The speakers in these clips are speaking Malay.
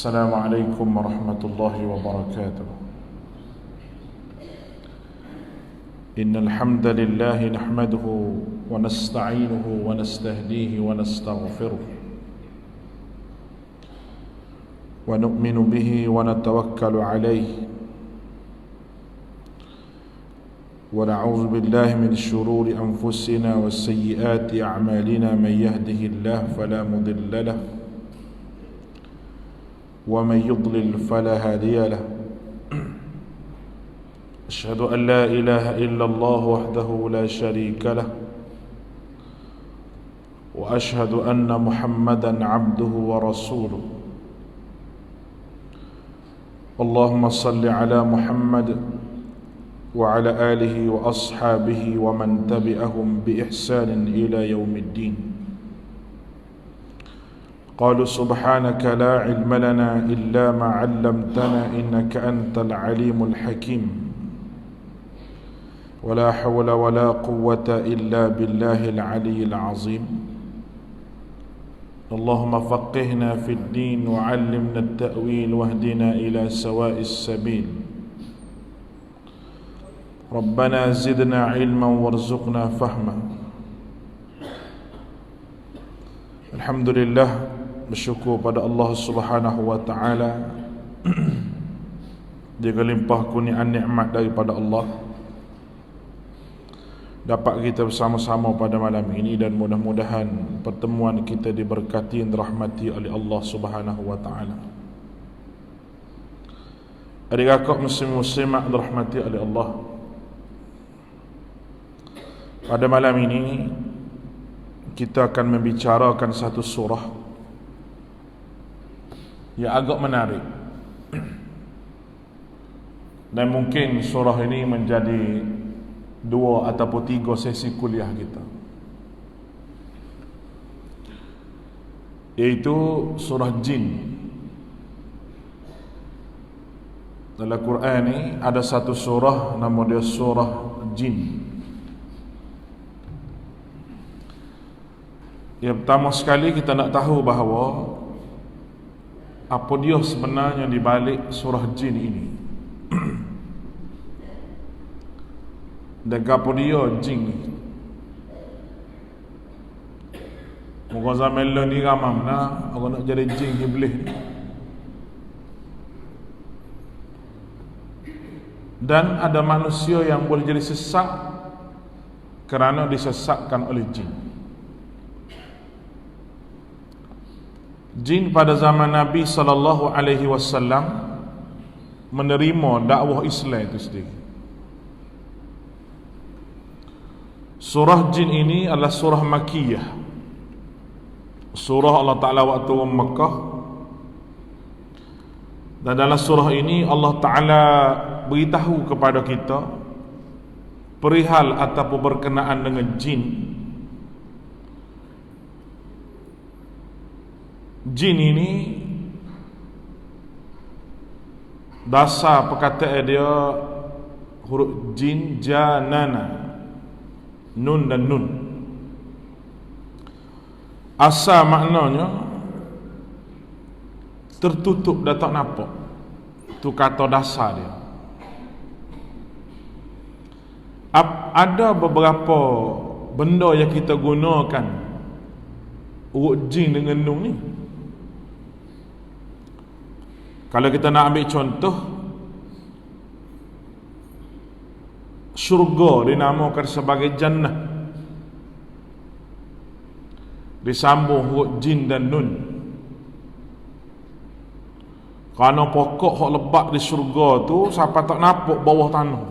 السلام عليكم ورحمة الله وبركاته. إن الحمد لله نحمده ونستعينه ونستهديه ونستغفره ونؤمن به ونتوكل عليه ونعوذ بالله من شرور أنفسنا وسيئات أعمالنا. من يهده الله فلا مضل له ومن يضلل فلا هادي له. أشهد أن لا إله إلا الله وحده لا شريك له وأشهد أن محمدا عبده ورسوله. اللهم صل على محمد وعلى آله وأصحابه ومن تبعهم بإحسان إلى يوم الدين. قالوا سبحانك لا علم لنا إلا ما علمتنا إنك أنت العليم الحكيم. ولا حول ولا قوة إلا بالله العلي العظيم. اللهم فقهنا في الدين وعلمنا التأويل واهدنا إلى سواء السبيل. ربنا زدنا علما وارزقنا فهما. Alhamdulillah, bersyukur pada Allah Subhanahu wa taala. Dia limpah kurniaan nikmat daripada Allah, dapat kita bersama-sama pada malam ini, dan mudah-mudahan pertemuan kita diberkati dan dirahmati oleh Allah Subhanahu wa taala. Adik-akak muslim-muslimat dirahmati oleh Allah, pada malam ini kita akan membicarakan satu surah yang agak menarik, dan mungkin surah ini menjadi 2 ataupun 3 sesi kuliah kita, iaitu surah Jin. Dalam Quran ni ada satu surah nama dia surah Jin. Yang pertama sekali kita nak tahu bahawa apa dia sebenarnya di balik surah Jin ini. Dan apa dia jin ni? Moga zaman ni ramam nah orang nak jadi jin iblis ni. Dan ada manusia yang boleh jadi sesat kerana disesatkan oleh jin. Jin pada zaman Nabi SAW menerima dakwah Islam itu sendiri. Surah Jin ini adalah surah Makkiyah. Surah Allah Ta'ala waktu Makkah. Dan dalam surah ini Allah Ta'ala beritahu kepada kita perihal ataupun berkenaan dengan jin. Jin ini dasar perkataan dia huruf jin, janana, nun dan nun. Asal maknanya tertutup dan tak nampak. Itu kata dasar dia. Ada beberapa benda yang kita gunakan huruf jin dengan nun ni. Kalau kita nak ambil contoh, syurga dinamakan sebagai jannah, disambung huruf jin dan nun. Kerana pokok hak lebat di syurga tu siapa tak nampak bawah tanah,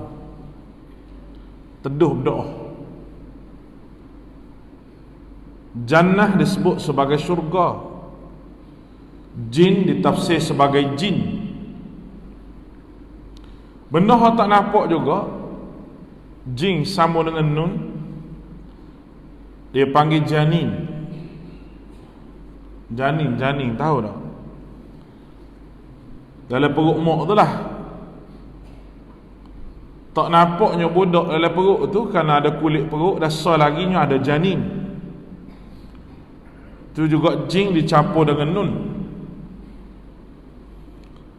teduh berdoa. Jannah disebut sebagai syurga, jin ditafsir sebagai jin. Benda yang tak nampak juga, jin sambung dengan nun, dia panggil janin. Janin tahu tak? Dalam perut mak tu lah. Tak nampaknya budak dalam perut tu kerana ada kulit perut, dasar laginya ada janin. Tu juga jin dicampur dengan nun.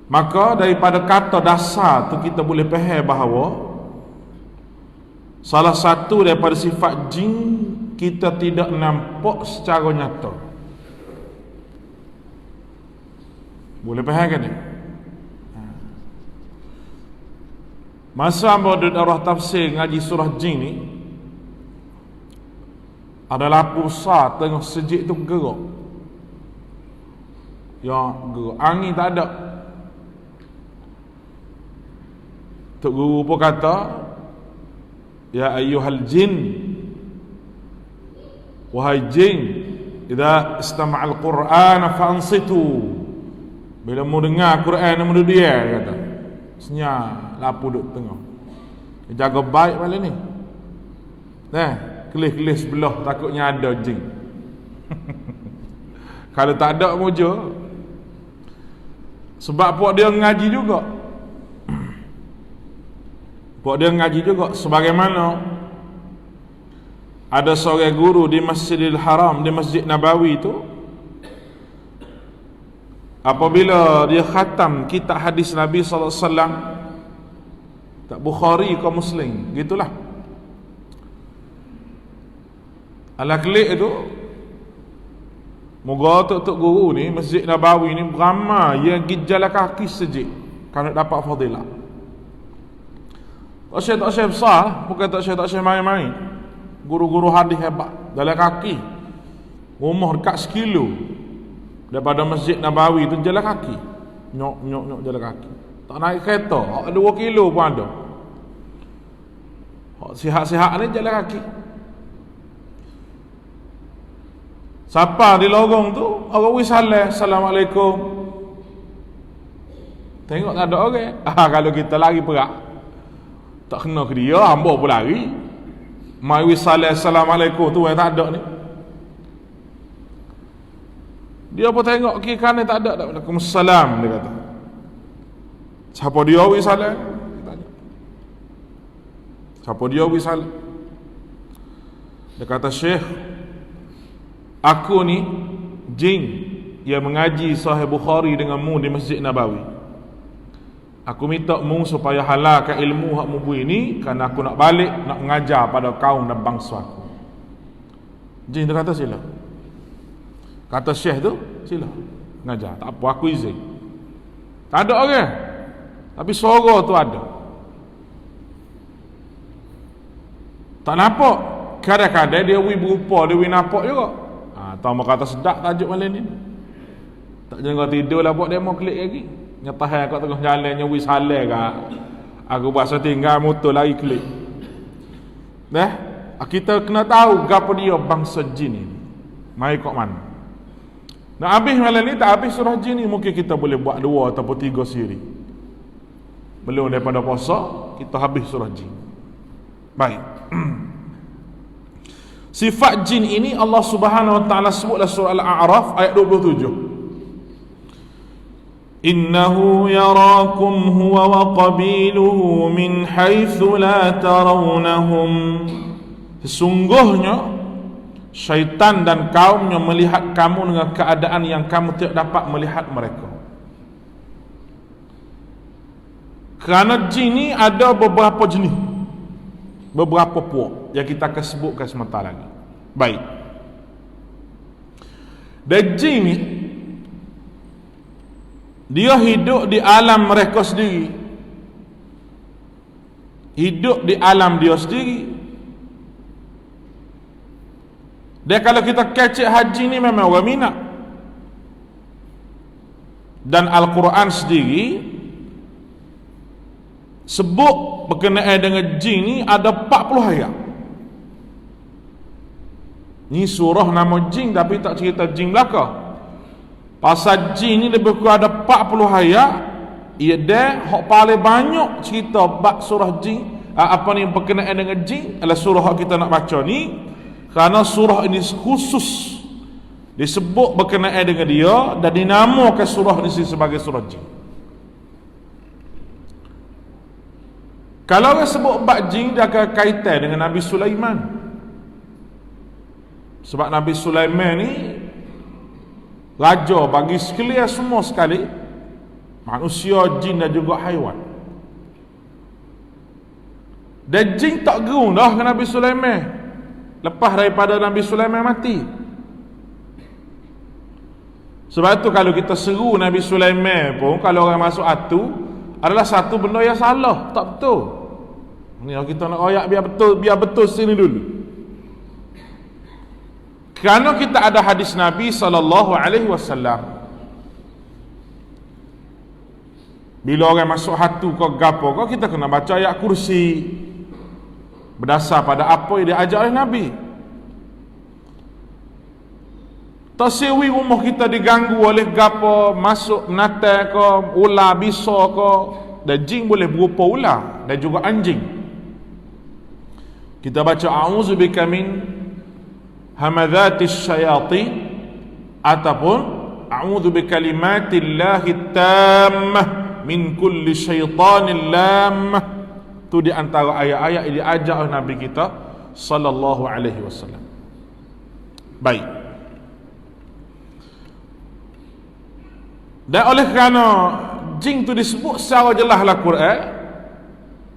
Maka daripada kata dasar tu kita boleh faham bahawa salah satu daripada sifat jin kita tidak nampak secara nyata. Boleh faham kan ni? Masa hamba duduk arah tafsir ngaji surah jin ni, ada lampu besar tengah sejik tu gerak. Ya, gerak. Angin tak ada. Tok Guru pun kata, ya ayyuhal jin, wahai jin, idza istama'al Qur'an fa'ansitu. Bila mau dengar Quran mu dia kata. Senyap lampu duduk tengah. Jaga baik malam ni. Kelis-kelis sebelah takutnya ada jin. Kalau tak ada muja. Sebab puak dia ngaji juga. Puak dia ngaji juga. Sebagaimana ada seorang guru di Masjidil Haram, di Masjid Nabawi tu, apabila dia khatam kitab hadis Nabi SAW, tak Bukhari ke Muslim, gitulah. Ala klik itu, moga tok guru ni Masjid Nabawi ni beramai yang pergi jalan kaki sejik kalau dapat fadilah. Tak syekh besar, bukan tak syekh main-main. Guru-guru hadis hebat, jalan kaki. Rumah dekat 1 kilo daripada Masjid Nabawi tu jalan kaki. Nyok jalan kaki. Tak naik kereta, 2 kilo pun ada. Sihat-sihat ni jalan kaki. Siapa di lorong tu, orang wisalah, Assalamualaikum. Tengok tak ada orang. Kalau kita lari perak, tak kena ke dia, hamba pun lari. Mai wisalah, Assalamualaikum tu yang tak ada ni. Dia pun tengok kiri kanan tak ada. Waalaikumsalam, dia kata. Siapa dia wisalah? Siapa dia wisalah? Dia kata, Syekh, aku ni jin yang mengaji Sahih Bukhari dengan mu di Masjid Nabawi. Aku minta mu supaya halalkan ilmu hak mu ini, kerana aku nak balik nak mengajar pada kaum dan bangsa aku. Jin tu kata sila. Kata Syekh tu, sila mengajar. Tak apa, aku izin. Tak ada orang, tapi suara tu ada. Tak nampak. Kadang-kadang dia berupa, dia nampak juga. Tahu kata sedap tajuk malam ni. Tak jangan tidur lah buat demo klik lagi. Nyatahan kat tengah jalan nyawi salah kak. Aku bahasa tinggal motor lari klik. Kita kena tahu gapo dia bangsa jin ni. Mai kok mana. Nak habis malam ni, tak habis surah jin ni, mungkin kita boleh buat 2 ataupun 3 siri. Belum daripada puasa, kita habis surah jin. Baik. Sifat jin ini Allah Subhanahu wa taala sebutlah surah Al-A'raf ayat 27. Innahu yarakum huwa wa qabiluhu min haitsu la tarawnahum. Sesungguhnya syaitan dan kaumnya melihat kamu dengan keadaan yang kamu tidak dapat melihat mereka. Kerana jin ni ada beberapa jenis, beberapa puak yang kita akan sebutkan sebentar lagi. Baik. Dan jin ni dia hidup di alam mereka sendiri. Hidup di alam dia sendiri. Dan kalau kita kecek haji ni memang orang minat. Dan Al-Quran sendiri sebut berkenaan dengan jin ni ada 40 ayat. Ni surah nama jin tapi tak cerita jin belaka. Pasal jin ni lebih kurang ada 40 ayat. Ia dah hak paling banyak cerita bab surah jin, apa ni berkenaan dengan jin adalah surah yang kita nak baca ni. Kerana surah ini khusus disebut berkenaan dengan dia dan dinamakan surah ini sebagai surah jin. Kalau orang sebut bab jin, dia akan kaitan dengan Nabi Sulaiman. Sebab Nabi Sulaiman ni raja bagi sekalian semua sekali. manusia, jin dan juga haiwan. Dan jin tak gerung dah ke Nabi Sulaiman lepas daripada Nabi Sulaiman mati. Sebab tu kalau kita seru Nabi Sulaiman pun, kalau orang masuk atu, adalah satu benda yang salah, tak betul. Ni kita nak royak biar betul sini dulu. Kerana kita ada hadis Nabi SAW, bila orang masuk hatu kau gapo kau, kita kena baca ayat kursi berdasar pada apa yang diajar oleh Nabi. Tak sewi rumah kita diganggu oleh gapo, masuk natal ke, ular, bisa ke, dan jin boleh berupa ular dan juga anjing. Kita baca a'udzubika min hamadzatis syayatin ataupun a'udzubika kalimatillahi tammah min kulli syaitanin lammah. Tu di antara ayat-ayat yang diajar oleh Nabi kita sallallahu alaihi wasallam. Baik. Dan oleh kerana jin tu disebut secara jelas dalam Quran,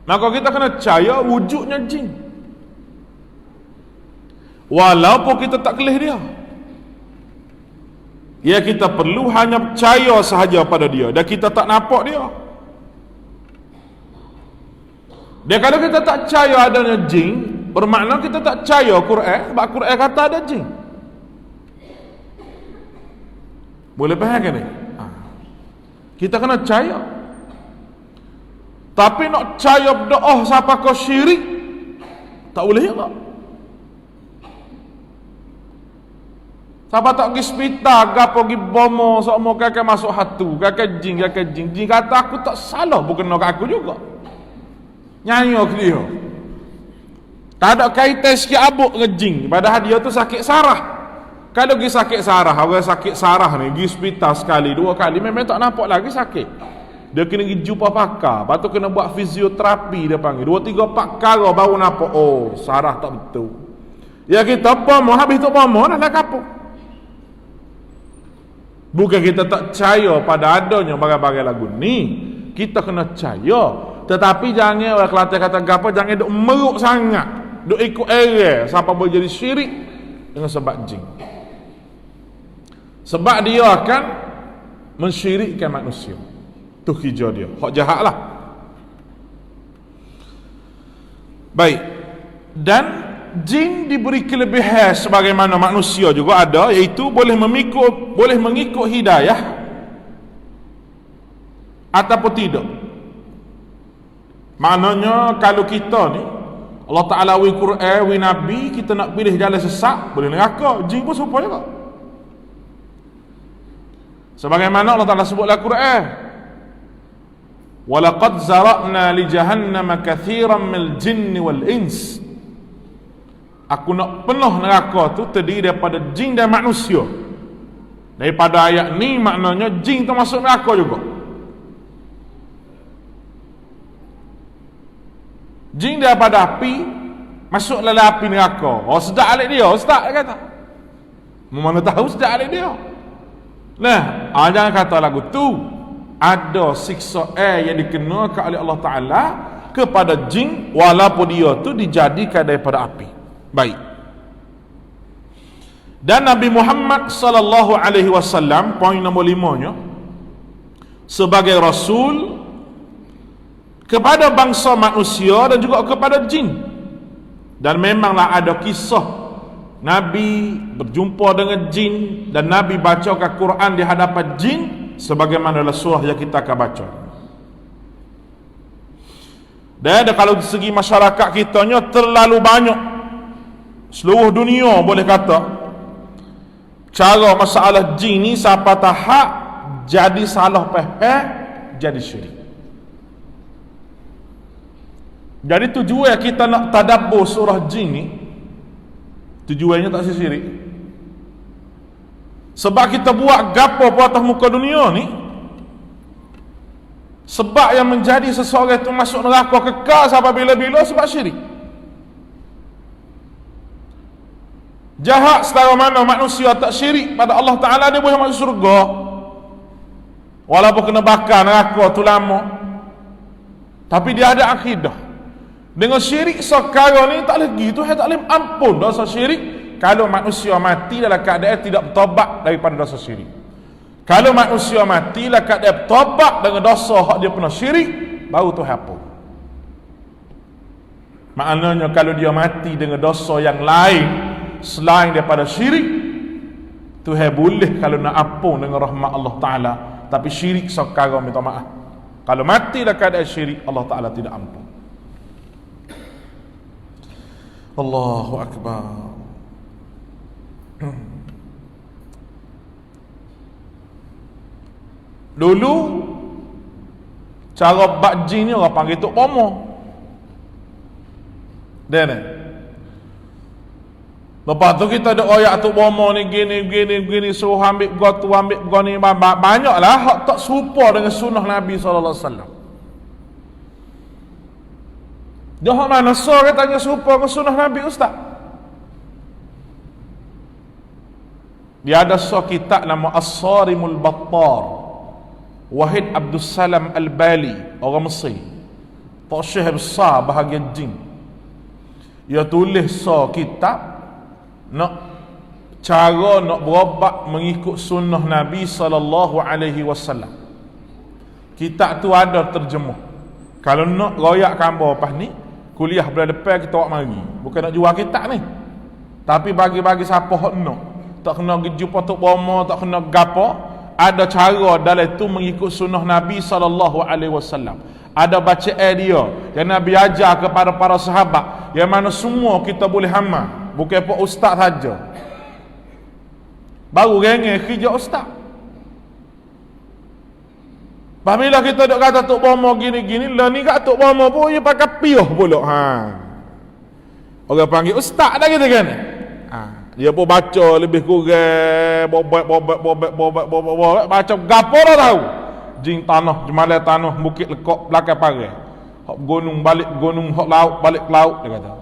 maka kita kena percaya wujudnya jin, walaupun kita tak kelih dia. Ya, kita perlu hanya percaya sahaja pada dia, dan kita tak nampak dia. Dan kalau kita tak percaya adanya jin, bermakna kita tak percaya Quran, sebab Quran kata ada jin. Boleh faham ke ni? Kita kena percaya. Tapi nak percaya berdoa siapa kau syirik, tak boleh tak? Siapa tak pergi hospital, gapo pergi bomo, semua kakak masuk hatu, kakak jin. Jin kata aku tak salah, bukan nak aku juga. Nyanyi ke dia. Tak ada kaitan sikit abuk dengan jin, padahal dia tu sakit sarah. Kalau pergi sakit sarah, orang sakit sarah ni pergi hospital sekali, dua kali, memang tak nampak lagi sakit. Dia kena pergi jumpa pakar, lepas tu kena buat fisioterapi, dia panggil 2-3 pakar baru nampak, oh sarah tak betul. Ya kita pomo, habis tu pomo dah kapuk. Bukan kita tak percaya pada adanya barang-barang lagu ni, kita kena percaya. Tetapi jangan orang Kelantan kata apa, jangan duk meruk sangat, duk ikut error sampai boleh jadi syirik dengan sebab jin. Sebab dia akan mensyirikkan manusia. Tu kerja dia, hak jahat lah. Baik. Dan jin diberi kelebihan sebagaimana manusia juga ada, iaitu boleh mengikut hidayah ataupun tidak. Maknanya kalau kita ni Allah Ta'ala wi Quran, wi Nabi, kita nak pilih jalan sesat, boleh neraka. Jin pun serupa juga. Sebagaimana Allah Ta'ala sebut dalam Quran, walaqad zara'na li jahannama kathiran minal jinni wal ins. Aku nak penuh neraka tu terdiri daripada jin dan manusia. Daripada ayat ni maknanya jin tu masuk neraka juga. Jin daripada api masuk dalam api neraka. Oh sedap alik dia, sedap dia kata. Mana tahu sedap alik dia. Nah, jangan kata lagu tu ada siksa yang dikenakan oleh Allah Ta'ala kepada jin, walaupun dia tu dijadikan daripada api. Baik. Dan Nabi Muhammad sallallahu alaihi wasallam, poin nombor 5-nya, sebagai rasul kepada bangsa manusia dan juga kepada jin. Dan memanglah ada kisah Nabi berjumpa dengan jin dan Nabi bacakan Quran di hadapan jin, sebagaimana dalam surah yang kita akan baca. Dan kalau dari segi masyarakat kitanya terlalu banyak, seluruh dunia boleh kata, cara masalah jin ni sampai tahap jadi salah faham, jadi syirik. Jadi tujuan kita nak tadabbur surah jin ni, tujuannya tak syirik. Sebab kita buat gapo pun atas muka dunia ni, sebab yang menjadi seseorang itu masuk neraka kekal sampai bila-bila sebab syirik. Jahat setara mana manusia tak syirik pada Allah Ta'ala, dia boleh masuk surga. Walaupun kena bakar neraka tu lama, tapi dia ada akidah. Dengan syirik sekarang ni tak lagi, Tuhan tak boleh ampun dosa syirik kalau manusia mati dalam keadaan tidak bertobat daripada dosa syirik. Kalau manusia mati dalam keadaan bertobat dengan dosa hak dia pernah syirik, baru Tuhan ampun. Maknanya kalau dia mati dengan dosa yang lain selain daripada syirik, Tuhan boleh kalau nak ampun dengan rahmat Allah Ta'ala. Tapi syirik sekarang minta maaf. Kalau mati dalam keadaan syirik, Allah Ta'ala tidak ampun. Allahu Akbar. Dulu cara bak jin ni orang panggil Tok Pomo. Dia ni. Lepas tu kita ada oyak Tok Pomo ni gini suruh ambil gotu ambil goni banyaklah hak tak serupa dengan sunnah Nabi sallallahu alaihi wasallam. Dia hak mana dia tanya serupa dengan sunnah Nabi ustaz? Dia ada sebuah kitab nama As-Sarimul Battar. Wahid Abdul Salam Al-Bali, orang Mesir. Tok Syekh besar bahagian jin. Dia tulis sebuah kitab nak cara nak berobat mengikut sunnah Nabi sallallahu alaihi wasallam. Kitab tu ada terjemah. Kalau nak royak gambar lepas ni, kuliah bulan depan kita buat mari. Bukan nak jual kitab ni, tapi bagi-bagi siapa hak nak. Tak kena jumpa Tok Pomo, tak kena gapo. Ada cara dalam tu mengikut sunnah Nabi sallallahu alaihi wasallam. Ada bacaan dia yang Nabi ajar kepada para sahabat, yang mana semua kita boleh amal. Bukan pak ustaz saja. Baru rengeh kerja ustaz. Apabila kita duk kata Tok Pomo gini-gini, lah ni kat Tok Pomo pun dia pakai piuh pula. Orang panggil ustaz dah kita kan. Dia pun baca lebih kurang bobek baca gapo dah tahu. Jin tanah, jemalah tanah, bukit lekok belakang parai. Hak gunung balik gunung, hak laut balik ke laut dia kata.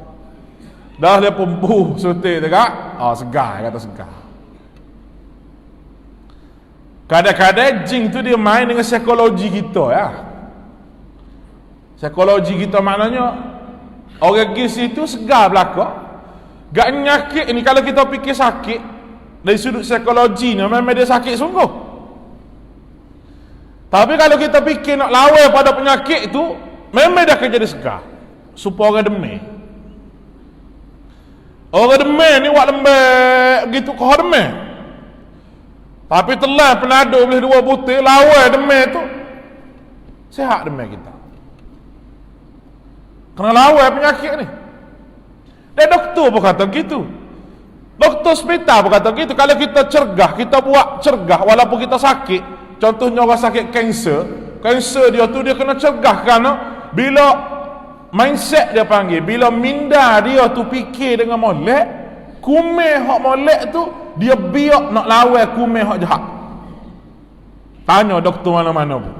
Dah dia pun sutir dekat. Segar, kata segar. Kadang-kadang jin tu dia main dengan psikologi kita ya. Psikologi kita maknanya orang pergi situ segar belakang. Gak nyakit ni, kalau kita fikir sakit dari sudut psikologi ni memang dia sakit sungguh. Tapi kalau kita fikir nak lawan pada penyakit tu, memang dia akan jadi segar. Supaya orang demam. Orang demam ni buat lembek begitu kau demam. Tapi telan penado boleh 2 butir lawan demam tu, sihat demam kita. Kena lawan penyakit ni. Dan doktor pun kata gitu. Doktor hospital pun kata gitu. Kalau kita cergah, kita buat cergah walaupun kita sakit. Contohnya orang sakit kanser. Kanser dia tu dia kena cergah kerana bila mindset dia panggil, bila minda dia tu fikir dengan molek, kumeh hak molek tu dia biak nak lawan kumeh hak jahat. Tanya doktor mana-mana pun.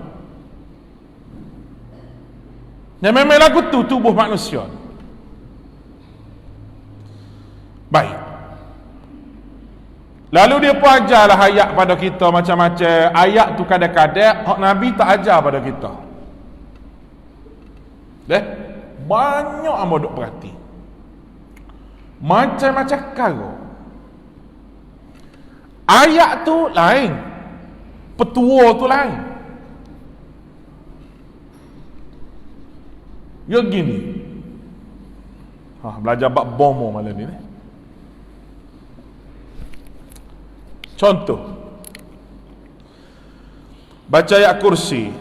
Yang memang lagu tu tubuh manusia. Baik. Lalu dia pun ajarlah ayat pada kita macam-macam. Ayat tu kadang-kadang hak Nabi tak ajar pada kita. Banyak amat duk perhati. Macam-macam kara. Ayat tu lain, petua tu lain. Ya gini. Belajar bab bomo malam ni. Contoh, baca ayat kursi.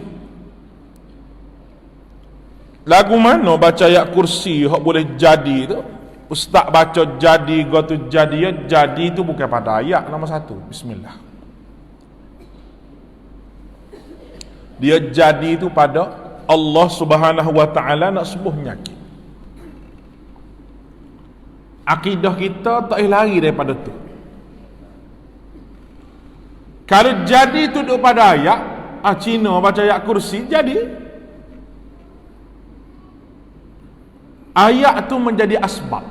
Lagu mana baca ayat kursi hak boleh jadi tu? Ustaz baca jadi, gua tu jadi, ya jadi tu bukan pada ayat nombor 1. Bismillah. Dia jadi tu pada Allah Subhanahu wa taala nak sembuh penyakit. Akidah kita tak lari daripada tu. Kalau jadi tu duduk pada ayat, Cina baca ayat kursi, jadi. Ayat tu menjadi asbab.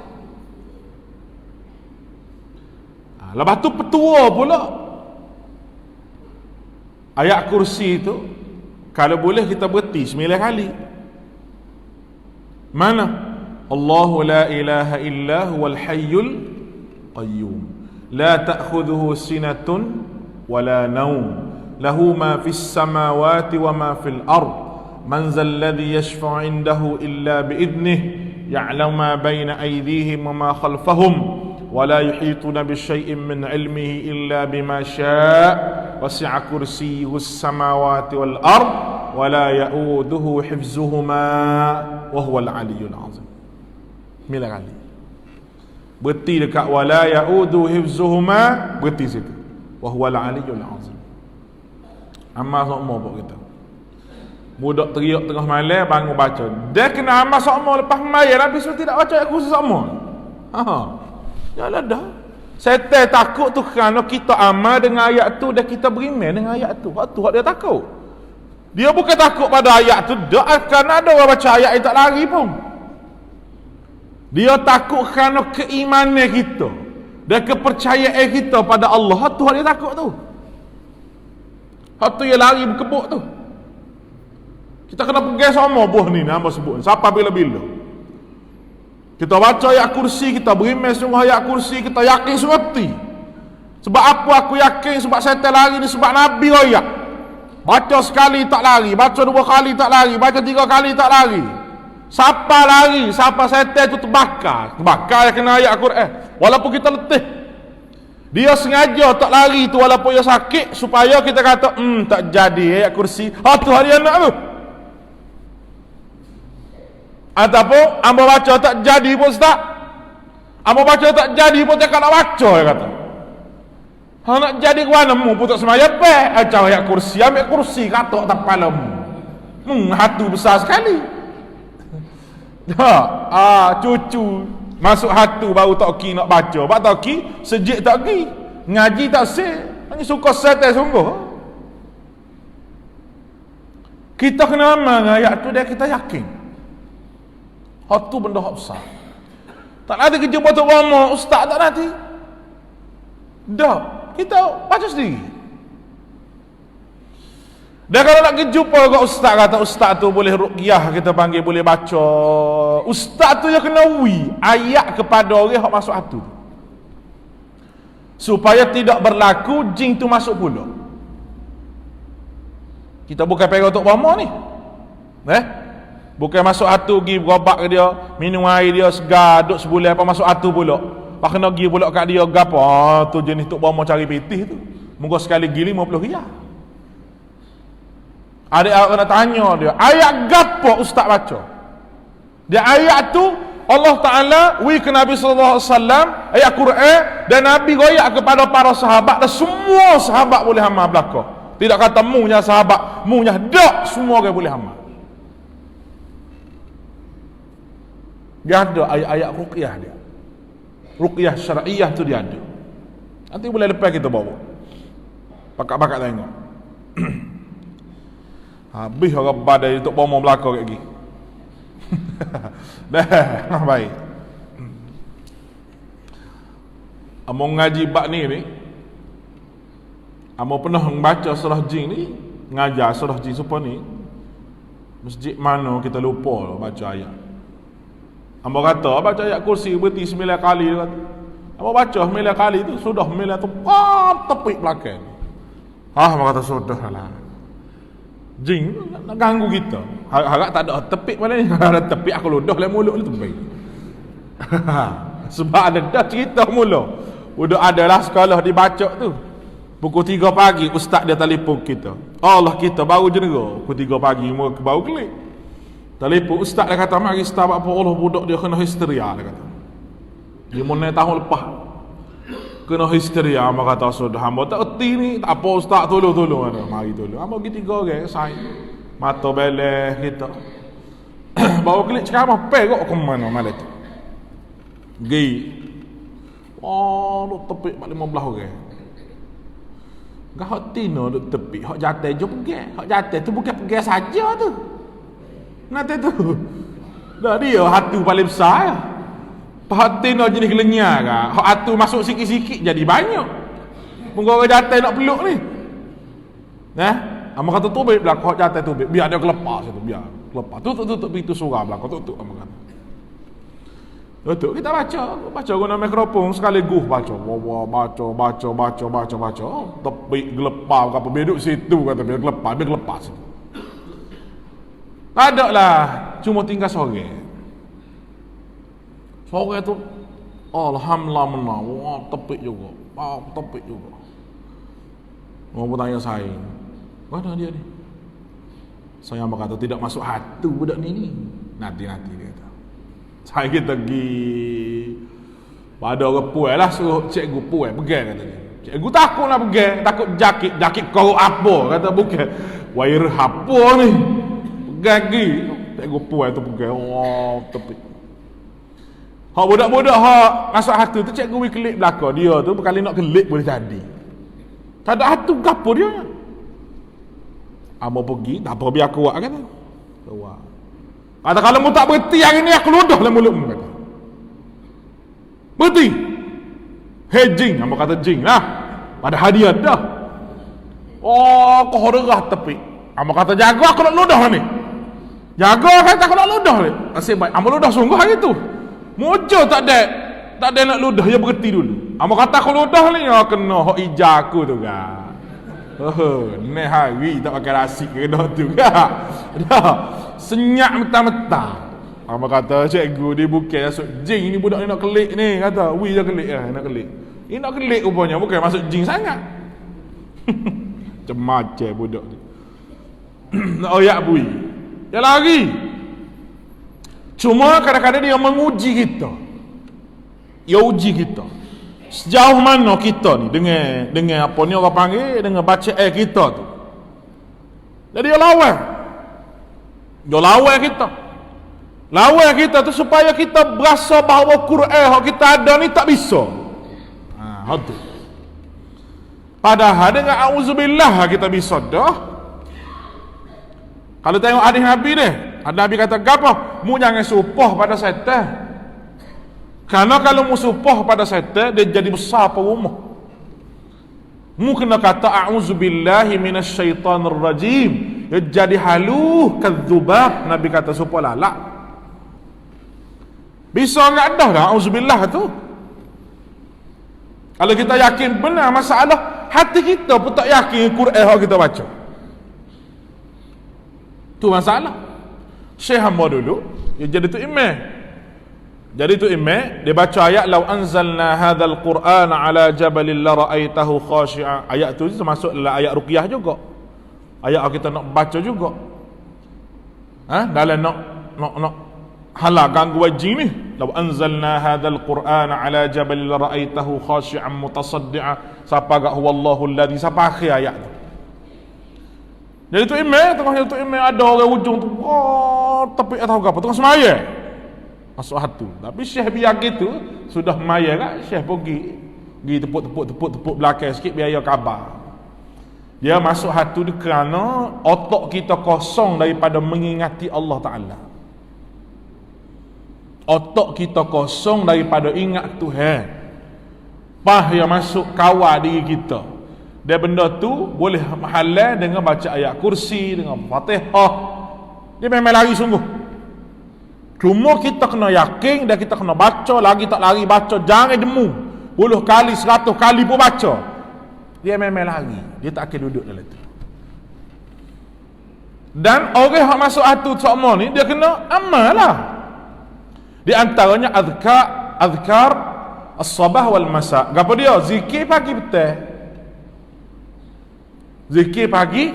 Lepas tu petua pula. Ayat kursi itu kalau boleh kita berhenti 9 kali. Mana? Allahu la ilaha illa huwal hayyul qayyum. La ta'khudhuhu sinatun wala naum. Lahu ma fis samawati wa ma fil ard. Man zal ladzi yashfa'u 'indahu illa bi idnihi. Ya'lamu ma baina aydihim wa ma khalfahum. ولا يحيطون بشيء من علمه إلا بما شاء وسع كرسيه السماوات والأرض ولا يؤوده حفظهما وهو العلي العظيم. Mila kali berhenti dekat wala ya'udu hifzuhuma, berhenti situ wa al-aliyyul azim. Amal sokmo pun kita budak teriak tengah malam bangun baca, dia kena amal sokmo lepas mayat, habis tu tidak baca ayat kursi sokmo. Yalah dah. Setan takut tu kerana kita amal dengan ayat tu dan kita beriman dengan ayat tu. Hak tu hak dia takut. Dia bukan takut pada ayat tu, dak akan ada orang baca ayat yang tak lari pun. Dia takut kerana keimanan kita dan kepercayaan kita pada Allah. Hak tu hak dia takut tu. Hak tu yang lari berkebuk tu. Kita kena pergi sama buah ni nama sebut. Siapa bila-bila. Kita baca ayat kursi, kita beriman sungguh ayat kursi, kita yakin sungguh. Sebab apa aku yakin? Sebab setan lari ni sebab Nabi royak. Baca sekali tak lari, baca 2 kali tak lari, baca 3 kali tak lari. Siapa lari? Siapa setan tu terbakar? Terbakar yang kena ayat Quran. Walaupun kita letih. Dia sengaja tak lari tu walaupun dia sakit supaya kita kata tak jadi ayat kursi. Tu hari anak tu. Ataupun ambo baca tak jadi pun ustaz. Ambo baca tak jadi pun tak nak baca, dia kata. Hang nak jadi ke mana mu pun tak semaya pe. Acau ayat kursi, ambil kursi katok tak kepalamu. Hatu besar sekali. Cucu masuk hatu baru tak ki nak baca. Bak tak ki, sejik tak ki. Ngaji tak sih. Hanya suka setan sungguh. Kita kena amal dengan ayat tu dia kita yakin. Hak tu benda hak besar. Tak nanti kerja buat ulama, ustaz tak nanti. Dah, kita baca sendiri. Dan kalau nak jumpa ke ustaz, kata ustaz tu boleh ruqyah, kita panggil boleh baca. Ustaz tu yang kena ayat kepada orang yang masuk hatu. Supaya tidak berlaku jin tu masuk pula. Kita bukan pegang untuk ulama ni. Bukan masuk hatu pergi berobat ke dia, minum air dia segar, duduk sebulan apa masuk hatu pula. Pak kena pergi pula kat dia gapo. Tu jenis tok bomo cari pitih tu. Moga sekali pergi 50 riyal. Ada kena tanya dia, ayat gapo ustaz baca? Dia ayat tu Allah Taala ke Nabi sallallahu alaihi wasallam, ayat Quran dan Nabi royak kepada para sahabat dan semua sahabat boleh amal belaka. Tidak kata munya sahabat, munya dak, semua orang boleh amal. Dia ada ayat-ayat ruqyah dia. Ruqyah syar'iyah tu dia ada. Nanti boleh lepas kita bawa. Pakat-pakat tengok. Habis orang badai untuk bawa belakang kat gigi. Dah, baik. Amo ngaji bab ni. Amo pernah membaca surah jin ni, ngajar surah jin supaya ni. Masjid mana kita lupa baca ayat. Amba kata baca ayat kursi berhenti 9 kali dia kata. Amba baca 9 kali tu sudah 9 tu tepik belakang. Amba kata sudah lah. Jin nak ganggu kita. Harap tak ada tepik mana ni. Ada tepik aku ludah dalam mulut ni tepik. Sebab ada dah cerita mula. Udah adalah sekolah dibaca tu. Pukul 3 pagi ustaz dia telefon kita. Allah kita baru jenera. Pukul 3 pagi baru klik. Telefon ustaz dia kata mari ustaz apa Allah budak dia kena histeria dia kata. Dia mau tahun lepas kena histeria, hamba kata sudah hamba tak erti ni, tak apa ustaz tolong mana mari tolong. Hamba pergi 3 orang saya mata beleh kita. Bawa klik ceramah perok ke mana malam tu. Gi. Lu tepik 15 orang. Gak hak tino duk tepik, hak jatuh je pergi. Hak jatuh tu bukan pergi saja tu. Nanti tu dah dia hatu paling besar. Hati nak jenis gelenyar ke, hatu masuk sikit-sikit jadi banyak. Mungkin orang jatuh nak peluk ni. Amo kata tubik belakang jatuh tubik, biar dia kelepas itu, biar kelepas. Tutup pintu surau belakang, tutup amo kata. Tutup kita baca guna mikrofon sekaligus baca. Baca. Tepik gelepar apa beduk situ kata biar kelepas. Tak ada lah, cuma tinggal sore. Sore tu alhamdulillah menang. Wah, tepik juga. Mau bertanya saya, mana dia ni? Saya berkata tidak masuk hati budak ni. Nanti dia kata. Saya pergi pada orang puai lah, suruh cikgu puai pergi kata dia. Cikgu takut lah pergi, takut jakit kau apa kata bukan. Wair apa ni? Pergi. Cikgu puai tu pergi. Oh, tepi. Hak budak-budak hak masuk hati tu cikgu wi kelik belaka dia tu berkali nak kelik boleh jadi. Tak ada hati gapo dia. Amo pergi, tak apa biar kuat kata. Kuat. Kata kalau mu tak berhenti hari ni aku ludah dalam mulutmu kata. Berhenti. Hey jing, amo kata jing lah. Pada hadiah dah. Oh, kau horah tepi. Amo kata jaga aku nak ludah ni. Jaga kata aku nak ludah ni. Asyik baik. Amo ludah sungguh hari tu. Mojo tak ada nak ludah, dia berhenti dulu. Amo kata aku ludah ni, kena hak ija aku tu kan. Ni hari tak pakai rasik kena tu kan. Dah senyap mentah-mentah. Amo kata cikgu dia bukan masuk jing ni budak ni nak kelik ni kata. Wi dia kelik nak kelik. Ini nak kelik rupanya bukan masuk jing sangat. Macam budak ni. Nak oyak bui. Dia lari. Cuma kadang-kadang dia menguji kita. Dia uji kita. Sejauh mana kita ni dengan apa ni orang panggil dengan bacaan kita tu. Jadi dia lawan. Dia lawan kita. Lawan kita tu supaya kita berasa bahawa Quran yang kita ada ni tak bisa. Tu. Padahal dengan auzubillah kita bisa dah. Kalau tengok hadis Nabi ni, ada Nabi kata gapo? Mu jangan supah pada setan. Karena kalau mu supah pada setan, dia jadi besar apa rumah. Mu kena kata a'udzubillahi minasyaitanir rajim. Dia jadi haluh kadzubab. Nabi kata supah lalak. Bisa enggak dah dah auzubillah tu. Kalau kita yakin benar masalah, hati kita pun tak yakin Quran yang kita baca. Tu masalah. Syekh hamba dulu dia jadi tu imam. Jadi tu imam dia baca ayat law anzalna hadzal qur'ana ala jabalin la ra'aitahu khashi'a. Ayat tu termasuk dalam ayat ruqyah juga. Ayat kita nak baca juga. Dalam nak halak gangguan jin ni. Law anzalna hadzal qur'ana ala jabalin la ra'aitahu khashi'an mutasaddi'a. Siapa gak huwallahu alladhi sampai akhir ayat tu. Jadi tu imam, tengah tu imam ada orang ujung tu, tapi tak tahu apa, tengah semaya. Masuk hatu. Tapi Syekh biar gitu, sudah maya kan, Syekh pergi tepuk belakang sikit biar dia khabar. Dia masuk hatu dia kerana otak kita kosong daripada mengingati Allah Ta'ala. Otak kita kosong daripada ingat Tuhan. Yang masuk kawal diri kita. Dia benda tu boleh halal dengan baca ayat kursi, dengan Fatihah. Dia memang lari sungguh. Cuma kita kena yakin dan kita kena baca, lagi tak lari baca, jangan demu. 10 kali, 100 kali pun baca. Dia memang lari. Dia tak akan duduk dalam tu. Dan orang yang masuk hatu sama ni, dia kena amal lah. Di antaranya azkar as-sabah wal masa. Apa dia? Zikir pagi petang. Zikir pagi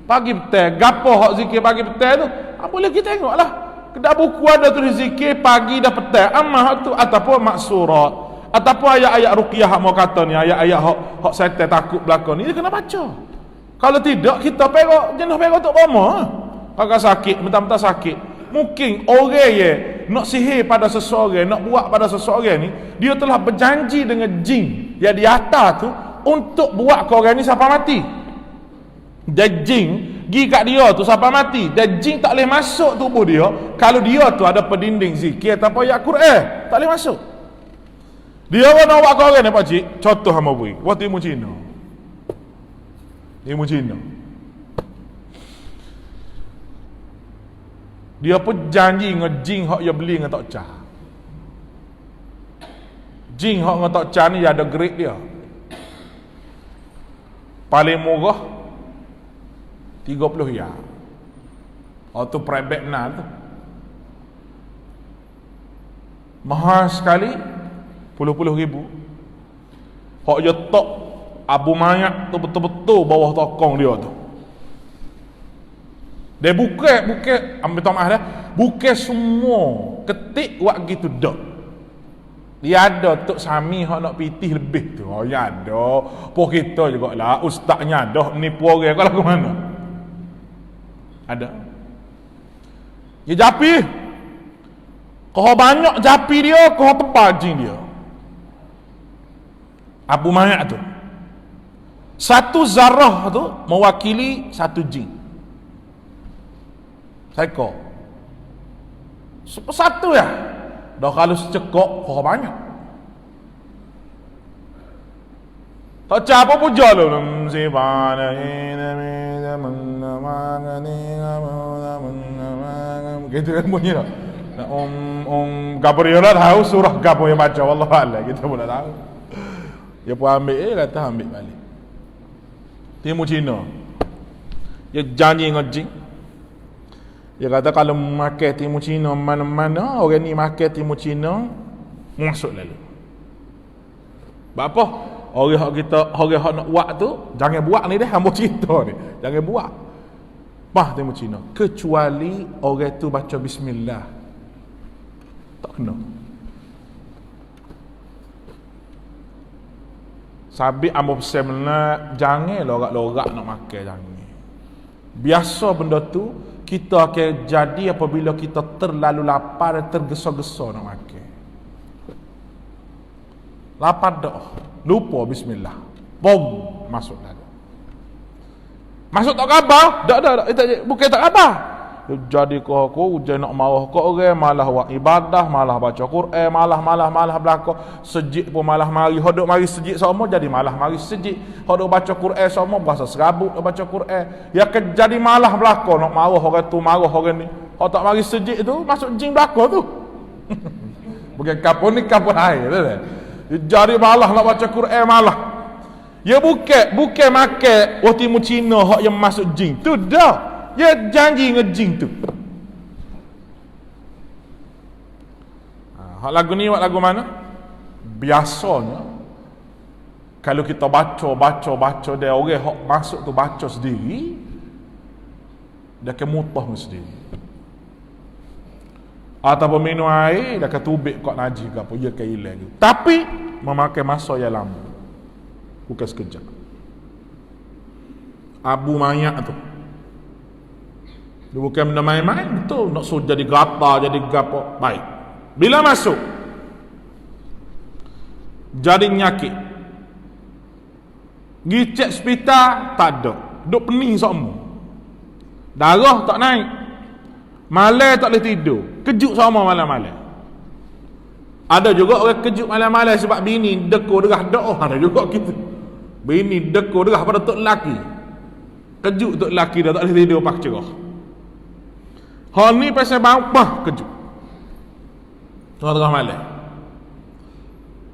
petang. Gapo hak zikir pagi petang tu? Boleh kita tengoklah. Kedai buku ada tulis zikir pagi dan petang. Amma tu ataupun maksurat ataupun ayat-ayat ruqyah hak mau kata ni, ayat-ayat hak setan takut belakang ni dia kena baca. Kalau tidak kita perok jenuh perok tu lama. Kakak sakit, mentah-mentah sakit. Mungkin orang yang nak sihir pada seseorang, nak buat pada seseorang ni, dia telah berjanji dengan jin yang di atas tu untuk buat ke orang ni sampai mati. Dan jin pergi kat dia tu sampai mati. Dan jin tak boleh masuk tubuh dia kalau dia tu ada pendinding zikir ataupun ayat Quran. Tak boleh masuk. Dia nak buat ke orang ni pakcik. Contoh hamba beri. Waktu ilmu Cina. Ilmu Cina. Dia pun janji dengan jin hak dia beli dengan Tok Cha. Jin hak dengan Tok Cha ni ada grade dia. Paling murah 30 ya. Atau private benar tu. Mahal sekali, puluh-puluh ribu. Hak dia tok Abu Mayat tu betul-betul bawah tokong dia tu. Dia buka ambil maaf dah. Buka semua ketik buat gitu dak. Dia ada tok Sami hak nak pitih lebih tu. Oh ya ada. Pok kita jugalah ustaznya dah menipu orang kau lagu mana? Ada. Dia japi. Kau banyak japi dia, kau tebal jin dia. Abu Mayat tu. Satu zarah tu mewakili satu jin. Psycho. Satu ya. Dah kalau secekok, kau banyak. Tak apa puja lu. Gitu kan bunyi tak? Gabriel tahu surah gapo yang baca wallahualam kita pun tak tahu. Dia pun ambil kata ambil balik. Timur Cina. Dia janji dengan jin. Dia kata kalau makan Timur Cina mana-mana orang ni makan Timur Cina masuk lalu. Apa? Orang hak kita orang hak nak buat tu jangan buat ni dah hamba cerita ni. Jangan buat. Mah Timur Cina kecuali orang tu baca bismillah. Tak kena. Sabit ambo pesan jangan lorak-lorak nak makan jangan. Biasa benda tu kita akan jadi apabila kita terlalu lapar dan tergesa-gesa nak makan. Lapar dah. Lupa bismillah. Bom masuk dah. Masuk tak khabar? Tak bukan tak khabar. Jadi kau hujan nak marah kau orang malah buat ibadah, malah baca Quran, malah belaka. Sejik pun malah mari, hodok mari sejik semua jadi malah mari sejik. Hodok baca Quran semua berasa serabut baca Quran. Ya ke jadi malah belaka nak marah orang tu, marah orang ni. Hok tak mari sejik tu masuk jin belaka tu. Bukan kapur ni kapur air betul. Jadi malah nak baca Quran malah. Ya bukan makan waktu Timur Cina hak yang masuk jin tu dah. Ya janji dengan jin tu. Hak lagu ni, lagu mana? Biasanya kalau kita baca dia orang hak masuk tu baca sendiri, dia akan mutah sendiri. Ataupun minum air, dia akan tubik kat najis ke apa, dia akan hilang. Tapi memakai masa yang lama. Bukan sekejap. Abu Mayat tu dia bukan benda main-main, betul. Nak suruh jadi gata, jadi gapo. Baik. Bila masuk, jadi nyakit. Gi cek hospital, tak ada. Duk pening semua. Darah tak naik. Malam tak boleh tidur. Kejut sama malam-malam. Ada juga orang kejut malam-malam sebab bini dekur derah doa. Ada juga gitu. Bini dekur derah pada tok lelaki. Kejut tok lelaki dah tak boleh tidur pak cerah. Hal ni pasal bapah kejut. Tengah-tengah malam.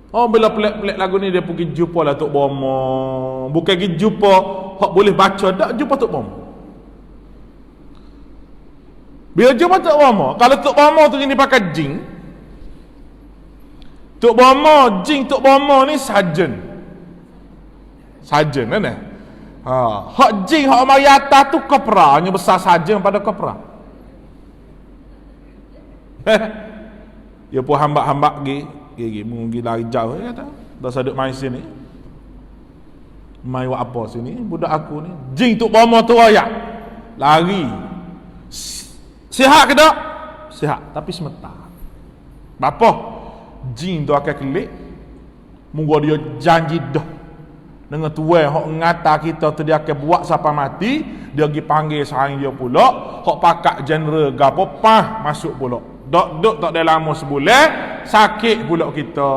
Oh bila pelik-pelik lagu ni dia pergi jumpa lah Tok Bomo. Bukan pergi jumpa hak boleh baca tak, jumpa Tok Bomo. Bila jumpa Tok Bomo, kalau Tok Bomo tu ni pakai jin. Tok Bomo, jin Tok Bomo ni sarjan. Sarjan kan? Hak jin hak mari atas tu kopra, hanya besar sarjan pada kopra. Dia pun hambak-hambak pergi lari jauh kata. Dah saduk mai sini. Mai buat apa sini? Budak aku ni. Jin Tok Bomo tu royak. Lari. Sihat ke tak? Sihat, tapi sementara. Bapa? Jin tu akan kelik. Munggu dia janji dah. Dengan tuan hok ngata kita tu dia akan buat sampai mati, dia pergi panggil saing dia pula, hok pakak general gapo pah masuk pula. Dok tak ada lama sebulan, sakit pula kita.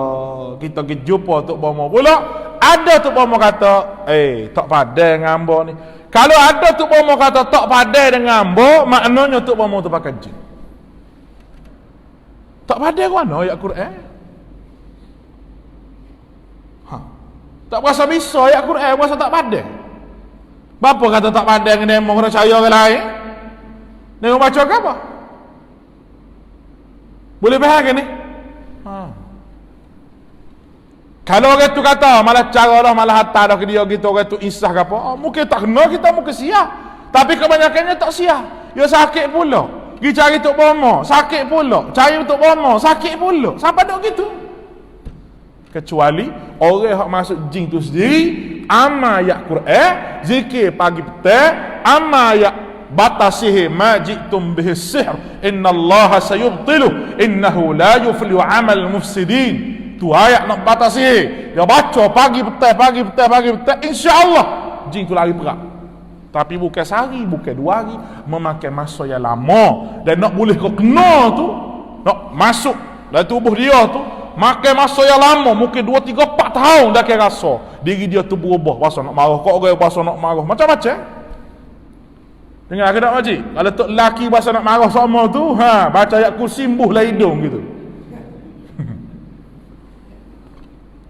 Kita pergi jumpa Tok Bomo pula. Ada Tok Bomo kata, tak padai dengan hamba ni. Kalau ada Tok Bomo kata tak padai dengan hamba, maknanya Tok Bomo tu pakai jin. Tak pandai ke mana ayat Quran? Tak berasa bisa ayat Quran, berasa tak pandai. Bapa kata tak pandai dengan demo kena percaya orang lain? Dia baca ke apa? Boleh faham ke ni? Kalau orang tu kata malah cara dah, malah harta dah ke dia gitu, orang tu insah ke apa, mungkin tak kena kita, mungkin sia. Tapi kebanyakannya tak sia. Dia sakit pula. Pergi cari tok bomo, sakit pula. Cari tok bomo, sakit pula. Sampai dok gitu. Kecuali orang yang masuk jin tu sendiri, amal ayat Quran, zikir pagi petang, amal ayat batas sihir, ma jitum bihi sihr, innallaha sayubtilu, innahu la yuflihu amal mufsidin. Tu ayat nak batas sihir. Dia baca pagi petang, insya-Allah jin tu lari perang. Tapi bukan sehari, bukan 2 hari, memakai masa yang lama. Dan nak boleh kau kena tu, nak masuk dalam tubuh dia tu, makan masa yang lama, mungkin 2, 3, 4 tahun dah kira rasa diri dia tu berubah. Pasal nak marah, kau orang pasal nak marah, macam-macam. Dengar ke tak makcik? Kalau tok lelaki pasal nak marah sama tu, baca ayat kursi sembuh lah hidung gitu.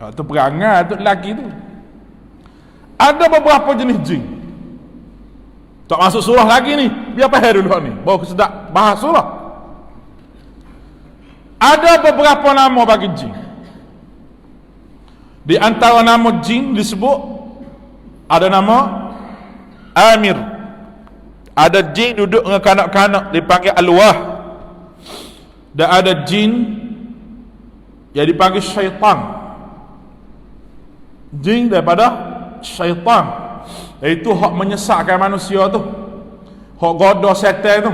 Tu perangai tu lelaki tu. Ada beberapa jenis jin. Tak masuk surah lagi ni, biar faham dulu ni, baru sedap bahas surah. Ada beberapa nama bagi jin. Di antara nama jin disebut, ada nama Amir. Ada jin duduk dengan kanak-kanak dipanggil Alwah. Dan ada jin yang dipanggil syaitan. Jin daripada syaitan, iaitu hak menyesatkan manusia tu, hak goda setan tu.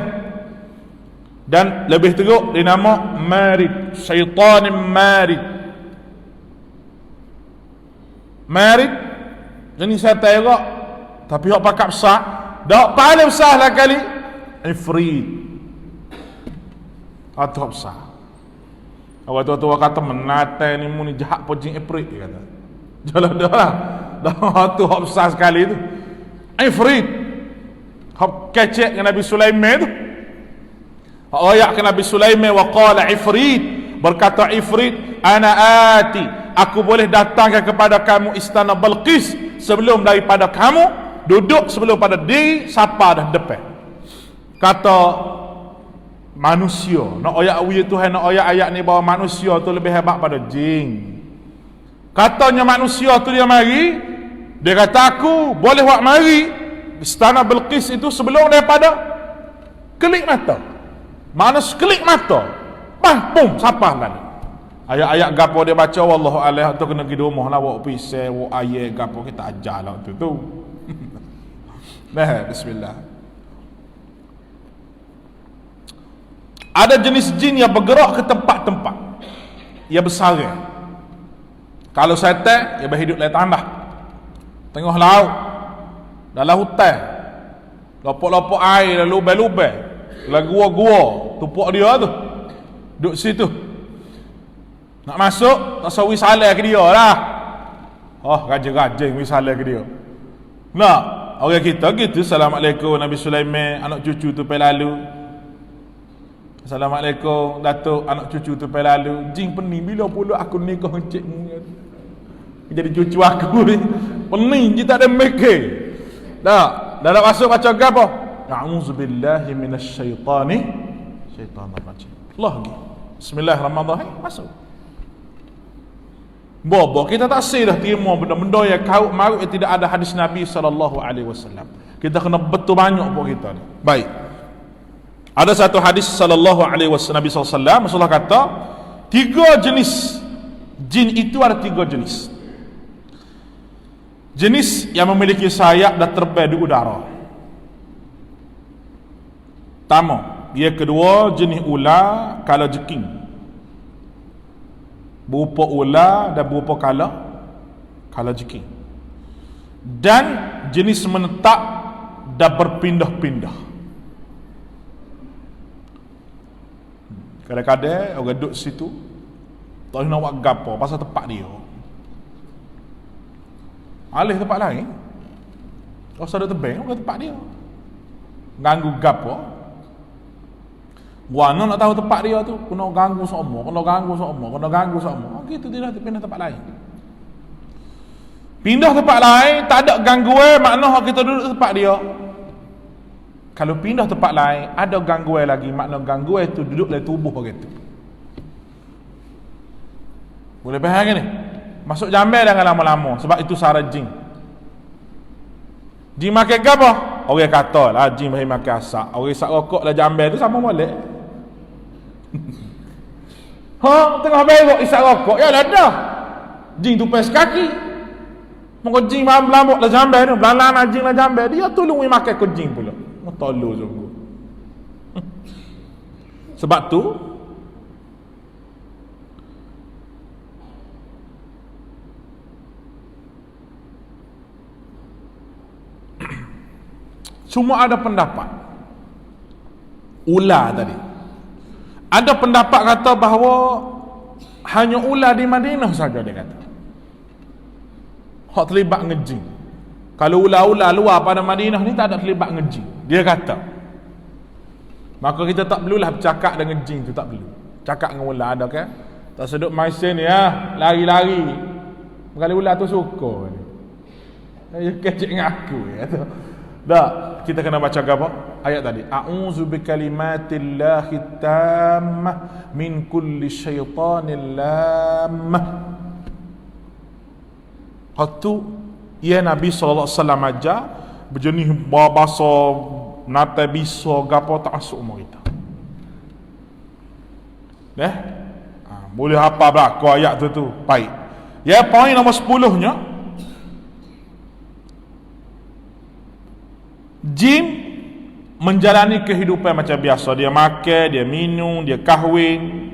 Dan lebih teruk dinama marid, syaitan marid. Marid jenis setan juga, tapi hak pakak besar. Dak paling besar lah kali ifrit. Atau besar. Awak tua-tua kata menatai ni mu ni jahat pun jin ifrit, dia kata. Jalan dah lah. Dah tu hak besar sekali tu. Ifrit. Hak kecek dengan Nabi Sulaiman tu. Hak ayat ke Nabi Sulaiman, wa qala ifrit, berkata ifrit, ana ati, aku boleh datangkan kepada kamu istana Balqis sebelum daripada kamu duduk sebelum pada diri siapa dah depan. Kata manusia, nak ayat awiyah Tuhan, nak ayat ni bahawa manusia tu lebih hebat pada jin. Katanya manusia tu dia mari, dia kata aku boleh buat mari istana Balqis itu sebelum daripada kelip mata. Mana sekelip mata, pum sapah lah. Ayat-ayat gapo dia baca, wallahu a'lam, tu kena pergi rumah lah, bawa pisau, bawa ayat gapo kita ajar lah tu. Nah, bismillah. Ada jenis jin yang bergerak ke tempat-tempat, ia besar. Kalau setan, ia berhidup dalam tanah, tengah laut, dalam hutan, lopok-lopok air, lubang-lubang, dalam gua-gua, tupuk dia tu, duduk situ. Nak masuk, tak sawi salah ke dia lah. Oh, rajin-rajin wisalah ke dia. Nak, orang kita gitu, Assalamualaikum Nabi Sulaiman, anak cucu tu pergi lalu. Assalamualaikum Datuk, anak cucu tu pergi lalu. Jin pening, bila pula aku nikah encik mu jadi cucu aku ni. Pening, dia tak ada mikir. Dah nak masuk baca apa? A'udzubillahi minasyaitani syaitanir rajim. Allah lagi. Bismillahirrahmanirrahim. Masuk. Bobo kita tak sih dah terima benda-benda yang kau marut yang tidak ada hadis Nabi SAW. Kita kena betul banyak pun kita ni. Baik. Ada satu hadis SAW, Nabi SAW, Rasulullah kata 3 jenis jin itu, ada 3 jenis. Jenis yang memiliki sayap dan terbang di udara. Pertama, yang kedua jenis ular kala jeking, berupa ular dan berupa kala jeking. Dan jenis menetap dan berpindah-pindah. Kadang-kadang orang duduk situ tak nak buat gapo pasal tempat dia, alih tempat lain, rasa ada tebing ke tempat dia, ganggu gapo. Wana nak tahu tempat dia tu, kena ganggu semua, kena ganggu semua. Gitu dia pindah tempat lain. Pindah tempat lain, tak ada gangguan, makna kita duduk tempat dia. Kalau pindah tempat lain, ada gangguan lagi, makna gangguan itu duduk dalam tubuh orang tu. Boleh faham ke ni? Masuk jambil jangan lama-lama, sebab itu syarat jin. Jin makan apa? Orang kata lah jin boleh makan asap. Orang isap rokok lah jambil tu sama molek. Tengah berok isap rokok, ya dah. Jin tu pes kaki. Maka jin berambut lah jambil tu, belalana jin lah jambil, dia tolong makan ke jin pula. Tolong sungguh. Sebab tu cuma ada pendapat ular tadi. Ada pendapat kata bahawa hanya ular di Madinah saja, dia kata hak terlibat ngejin. Kalau ular-ular luar pada Madinah ni tak ada terlibat ngejin, dia kata. Maka kita tak perlulah bercakap dengan jin tu, tak perlu. Cakap dengan ular ada kan? Tak sedut maisin ya, lari-lari. Kalau ular tu suka ni. Dia kecik dengan aku ya tu. Tak, kita kena baca apa? Ayat tadi. A'udzu bikalimatillahi tammah min kulli syaitanil lammah. Hatu ya Nabi sallallahu alaihi wasallam aja berjenis bahasa nata bisa gapo tak masuk umur kita. Boleh hafal belaka ayat tu. Baik. Ya, poin nombor 10-nya, jin menjalani kehidupan macam biasa. Dia makan, dia minum, dia kahwin.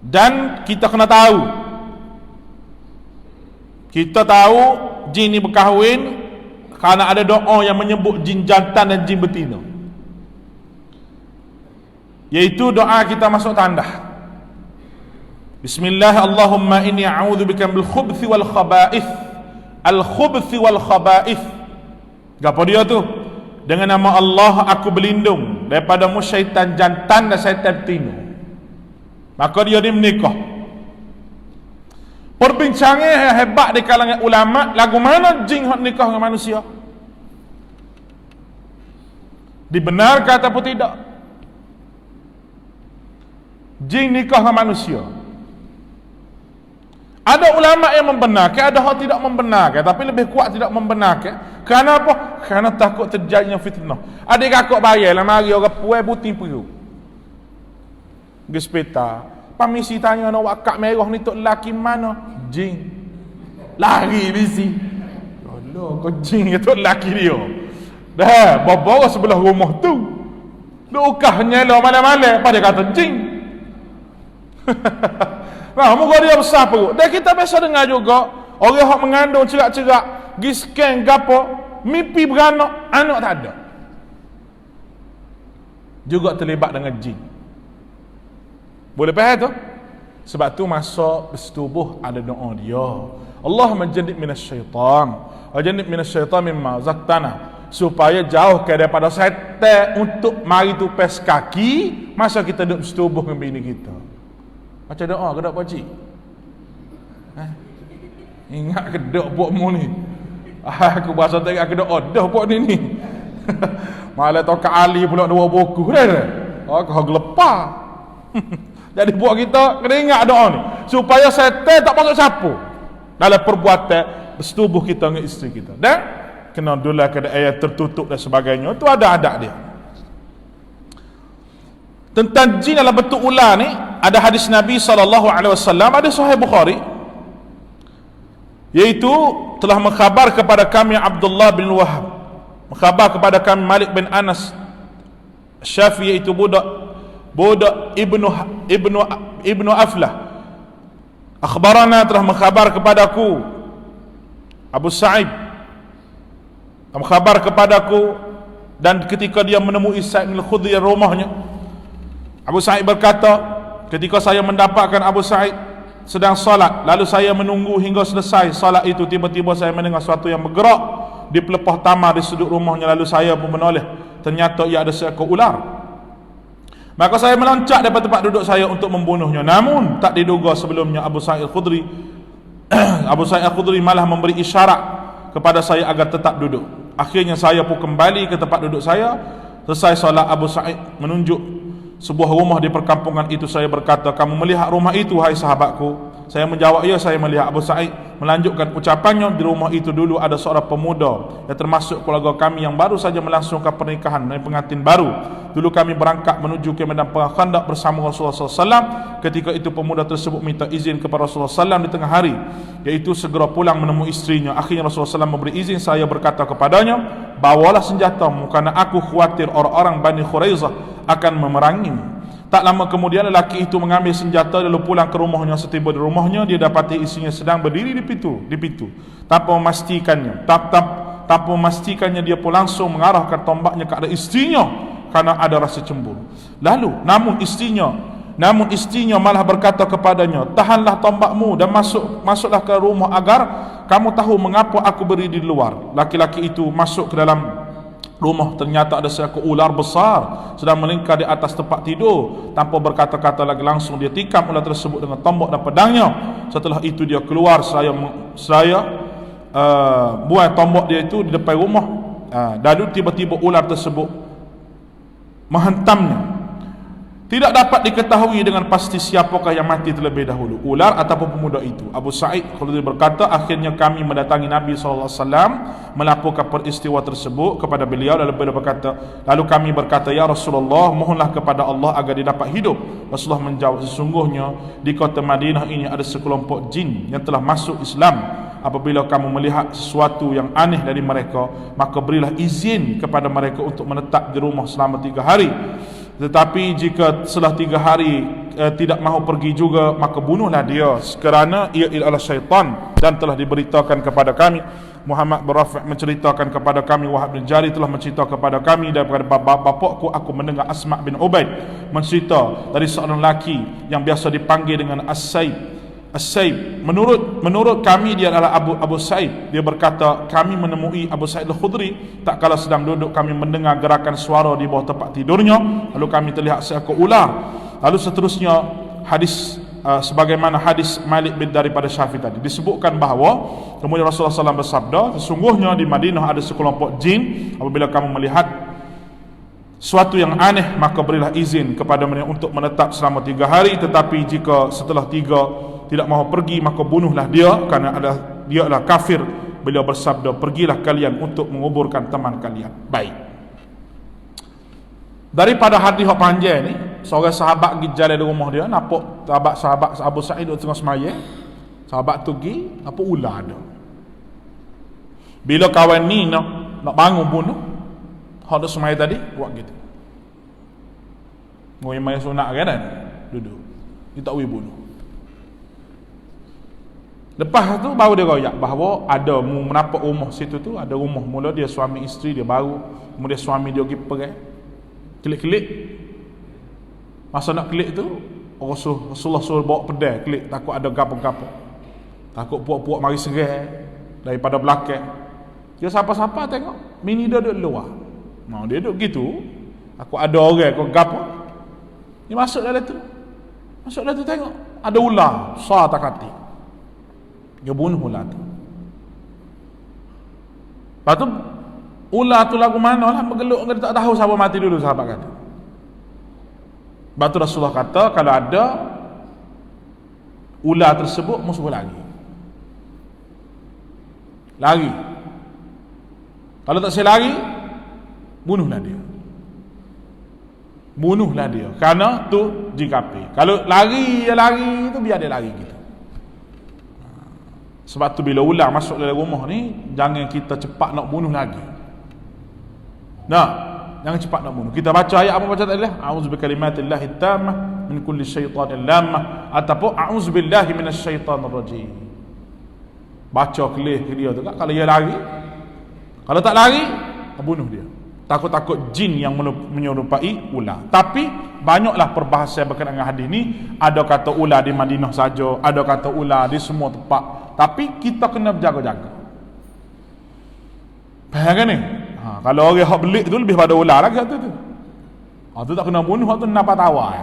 Dan kita kena tahu, jin ni berkahwin kerana ada doa yang menyebut jin jantan dan jin betina, iaitu doa kita masuk tandah. Bismillah, Allahumma inni a'udzubika bil khubthi wal khaba'ith. Al khubthi wal khaba'ith. Apa dia tu? Dengan nama Allah aku berlindung daripada syaitan jantan dan syaitan betina. Maka dia ni menikah. Perbincangan yang hebat di kalangan ulama, lagu mana jin hak nikah dengan manusia? Dibenarkan ataupun tidak? Jin nikah dengan manusia. Ada ulama yang membenarkan, ada hak tidak membenarkan, tapi lebih kuat tidak membenarkan. Kerana apa? Kerana takut terjadinya fitnah. Adik kakak bayarlah, mari orang puai buti perut. Pergi hospital. Permisi tanya nak wakak merah ni tok lelaki mana? Jin. Lari bisi. Allah, kau jin ke tok lelaki dia? Dah, bawa sebelah rumah tu. Dukah nyala malam-malam pada kata jin. Nah, muka dia besar perut. Dan kita biasa dengar juga orang yang mengandung cerak-cerak, pergi scan gapo, mimpi beranak, anak tak ada. Juga terlibat dengan jin. Boleh faham tu? Sebab tu masuk bersetubuh ada doa dia. Allahumma jannib minasyaitan wa jannib minasyaitan mimma zaktana, supaya jauh daripada syaitan untuk mari tupas kaki masa kita duduk bersetubuh dengan bini kita. Macam doa ke tak pakcik? Ingat ke dok buatmu ni? Aku bahasa tadi aku doa dah buat ni. Malah tau Kak Ali pula dua buku dah. Aku gelepar. Jadi buat kita kena ingat doa ni supaya syaitan tak masuk sapu dalam perbuatan bersetubuh kita dengan isteri kita. Dan kena dulu kada ayat tertutup dan sebagainya. Itu ada adab dia. Tentang jin dalam bentuk ular ni, ada hadis Nabi SAW, ada Sahih Bukhari, iaitu telah mengkhabar kepada kami Abdullah bin Wahab, mengkhabar kepada kami Malik bin Anas Syafi'i, iaitu budak ibnu Aflah. Akhbarana, telah mengkhabar kepadaku Abu Sa'id, mengkhabar kepadaku, dan ketika dia menemui Sa'id bin Khudri rumahnya, Abu Sa'id berkata, ketika saya mendapatkan Abu Sa'id sedang salat, lalu saya menunggu hingga selesai salat itu, tiba-tiba saya mendengar sesuatu yang bergerak di pelepah tamar di sudut rumahnya, lalu saya pun menoleh. Ternyata ia ada seekor ular Maka saya meloncat daripada tempat duduk saya untuk membunuhnya. Namun tak diduga sebelumnya Abu Sa'id Al-Khudri Abu Sa'id Al-Khudri malah memberi isyarat kepada saya agar tetap duduk. Akhirnya saya pun kembali ke tempat duduk saya. Selesai solat, Abu Sa'id menunjuk sebuah rumah di perkampungan itu. Saya berkata, kamu melihat rumah itu hai sahabatku? Saya menjawab, ya saya melihat. Abu Sa'id melanjutkan ucapannya, di rumah itu dulu ada seorang pemuda yang termasuk keluarga kami yang baru saja melangsungkan pernikahan dan pengantin baru. Dulu kami berangkat menuju ke medan perang Khandaq bersama Rasulullah SAW. Ketika itu pemuda tersebut minta izin kepada Rasulullah SAW di tengah hari, iaitu segera pulang menemui istrinya. Akhirnya Rasulullah SAW memberi izin. Saya berkata kepadanya, bawalah senjatamu, kerana aku khawatir orang-orang Bani Khuraizah akan memerangimu. Tak lama kemudian lelaki itu mengambil senjata lalu pulang ke rumahnya. Setiba di rumahnya, dia dapati isinya sedang berdiri di pintu. Tanpa memastikannya, dia pun langsung mengarahkan tombaknya ke arah istrinya kerana ada rasa cemburu. Namun istrinya malah berkata kepadanya, tahanlah tombakmu dan masuklah ke rumah agar kamu tahu mengapa aku berdiri di luar. Laki-laki itu masuk ke dalam rumah. Ternyata ada seekor ular besar sedang melingkar di atas tempat tidur. Tanpa berkata-kata lagi, langsung dia tikam ular tersebut dengan tombak dan pedangnya. Setelah itu dia keluar seraya buang tombak dia itu di depan rumah. Lalu tiba-tiba ular tersebut menghentamnya. Tidak dapat diketahui dengan pasti siapakah yang mati terlebih dahulu, ular ataupun pemuda itu. Abu Sa'id Khudri berkata, akhirnya kami mendatangi Nabi SAW, melaporkan peristiwa tersebut kepada beliau. Lalu kami berkata, ya Rasulullah, mohonlah kepada Allah agar dia dapat hidup. Rasulullah menjawab, sesungguhnya di kota Madinah ini ada sekelompok jin yang telah masuk Islam. Apabila kamu melihat sesuatu yang aneh dari mereka, maka berilah izin kepada mereka untuk menetap di rumah selama 3 hari. Tetapi jika setelah 3 hari tidak mahu pergi juga, maka bunuhlah dia, kerana ia ialah syaitan. Dan telah diberitakan kepada kami, Muhammad bin Rafi' menceritakan kepada kami, Wahab bin Jari telah menceritakan kepada kami daripada bapakku, aku mendengar Asma' bin Ubaid mencerita dari seorang lelaki yang biasa dipanggil dengan As-Saib. Menurut kami dia adalah Abu Sa'id. Dia berkata, kami menemui Abu Sa'id Al-Khudri tak kala sedang duduk, kami mendengar gerakan suara di bawah tempat tidurnya. Lalu kami terlihat seekor ular. Lalu seterusnya hadis sebagaimana hadis Malik bin daripada Syafi'i tadi disebutkan bahawa kemudian Rasulullah SAW bersabda, sesungguhnya di Madinah ada sekelompok jin. Apabila kamu melihat suatu yang aneh, maka berilah izin kepada mereka untuk menetap selama 3 hari. Tetapi jika setelah 3 tidak mahu pergi, maka bunuhlah dia, kerana dia adalah kafir. Beliau bersabda, pergilah kalian untuk menguburkan teman kalian. Baik, daripada hadis yang panjang ni, seorang sahabat pergi jalan di rumah dia, nampak sahabat Abu Sa'id duduk tengah semaya. Sahabat tu pergi, nampak ular ada. Bila kawan ni nak bangun bunuh, hak semaya tadi buat gitu, ngoy main sunat kan, duduk, dia tak boleh bunuh. Lepas tu baru dia royak bahawa ada menampak rumah situ tu, ada rumah. Mula dia suami isteri dia baru, kemudian suami dia pergi pergi kelik-kelik. Masa nak kelik tu, Rasulullah suruh bawa pedang kelik, takut ada gapo-gapo, takut puak-puak mari serang daripada belakang. Dia siapa-siapa tengok mini dia duduk luar. Dia duduk gitu, aku ada orang kau gapo. Dia masuk dalam tu tengok ada ular besar tak hati. Dia bunuh ular tu. Lepas tu ular tu lagu mana lah, bergeluk, dia tak tahu siapa mati dulu, sahabat kata. Lepas tu Rasulullah kata, kalau ada ular tersebut, musuh lari. Kalau tak saya lari, bunuhlah dia, kerana tu jin kafir. Kalau lari tu biar dia lari gitu. Sebab tu bila ular masuk dalam rumah ni, jangan kita cepat nak bunuh lagi. Jangan cepat nak bunuh. Kita baca ayat apa baca tadi? A'udzu bikalimatillahi tammah min kulli syaitanir lamah, ataupun a'udzu billahi minasyaitanir rajim. Baca kelih ke dia tu kan. Kalau dia lari, kalau tak lari, bunuh dia. Takut-takut jin yang menyerupai ular. Tapi banyaklah perbahasan berkenaan dengan hadis ni. Ada kata ular di Madinah saja, ada kata ular di semua tempat. Tapi kita kena berjaga-jaga. Faham kan ni? Kalau orang hak belik tu lebih pada ular lagi tu. Tu tak kena bunuh, tu napa tawa.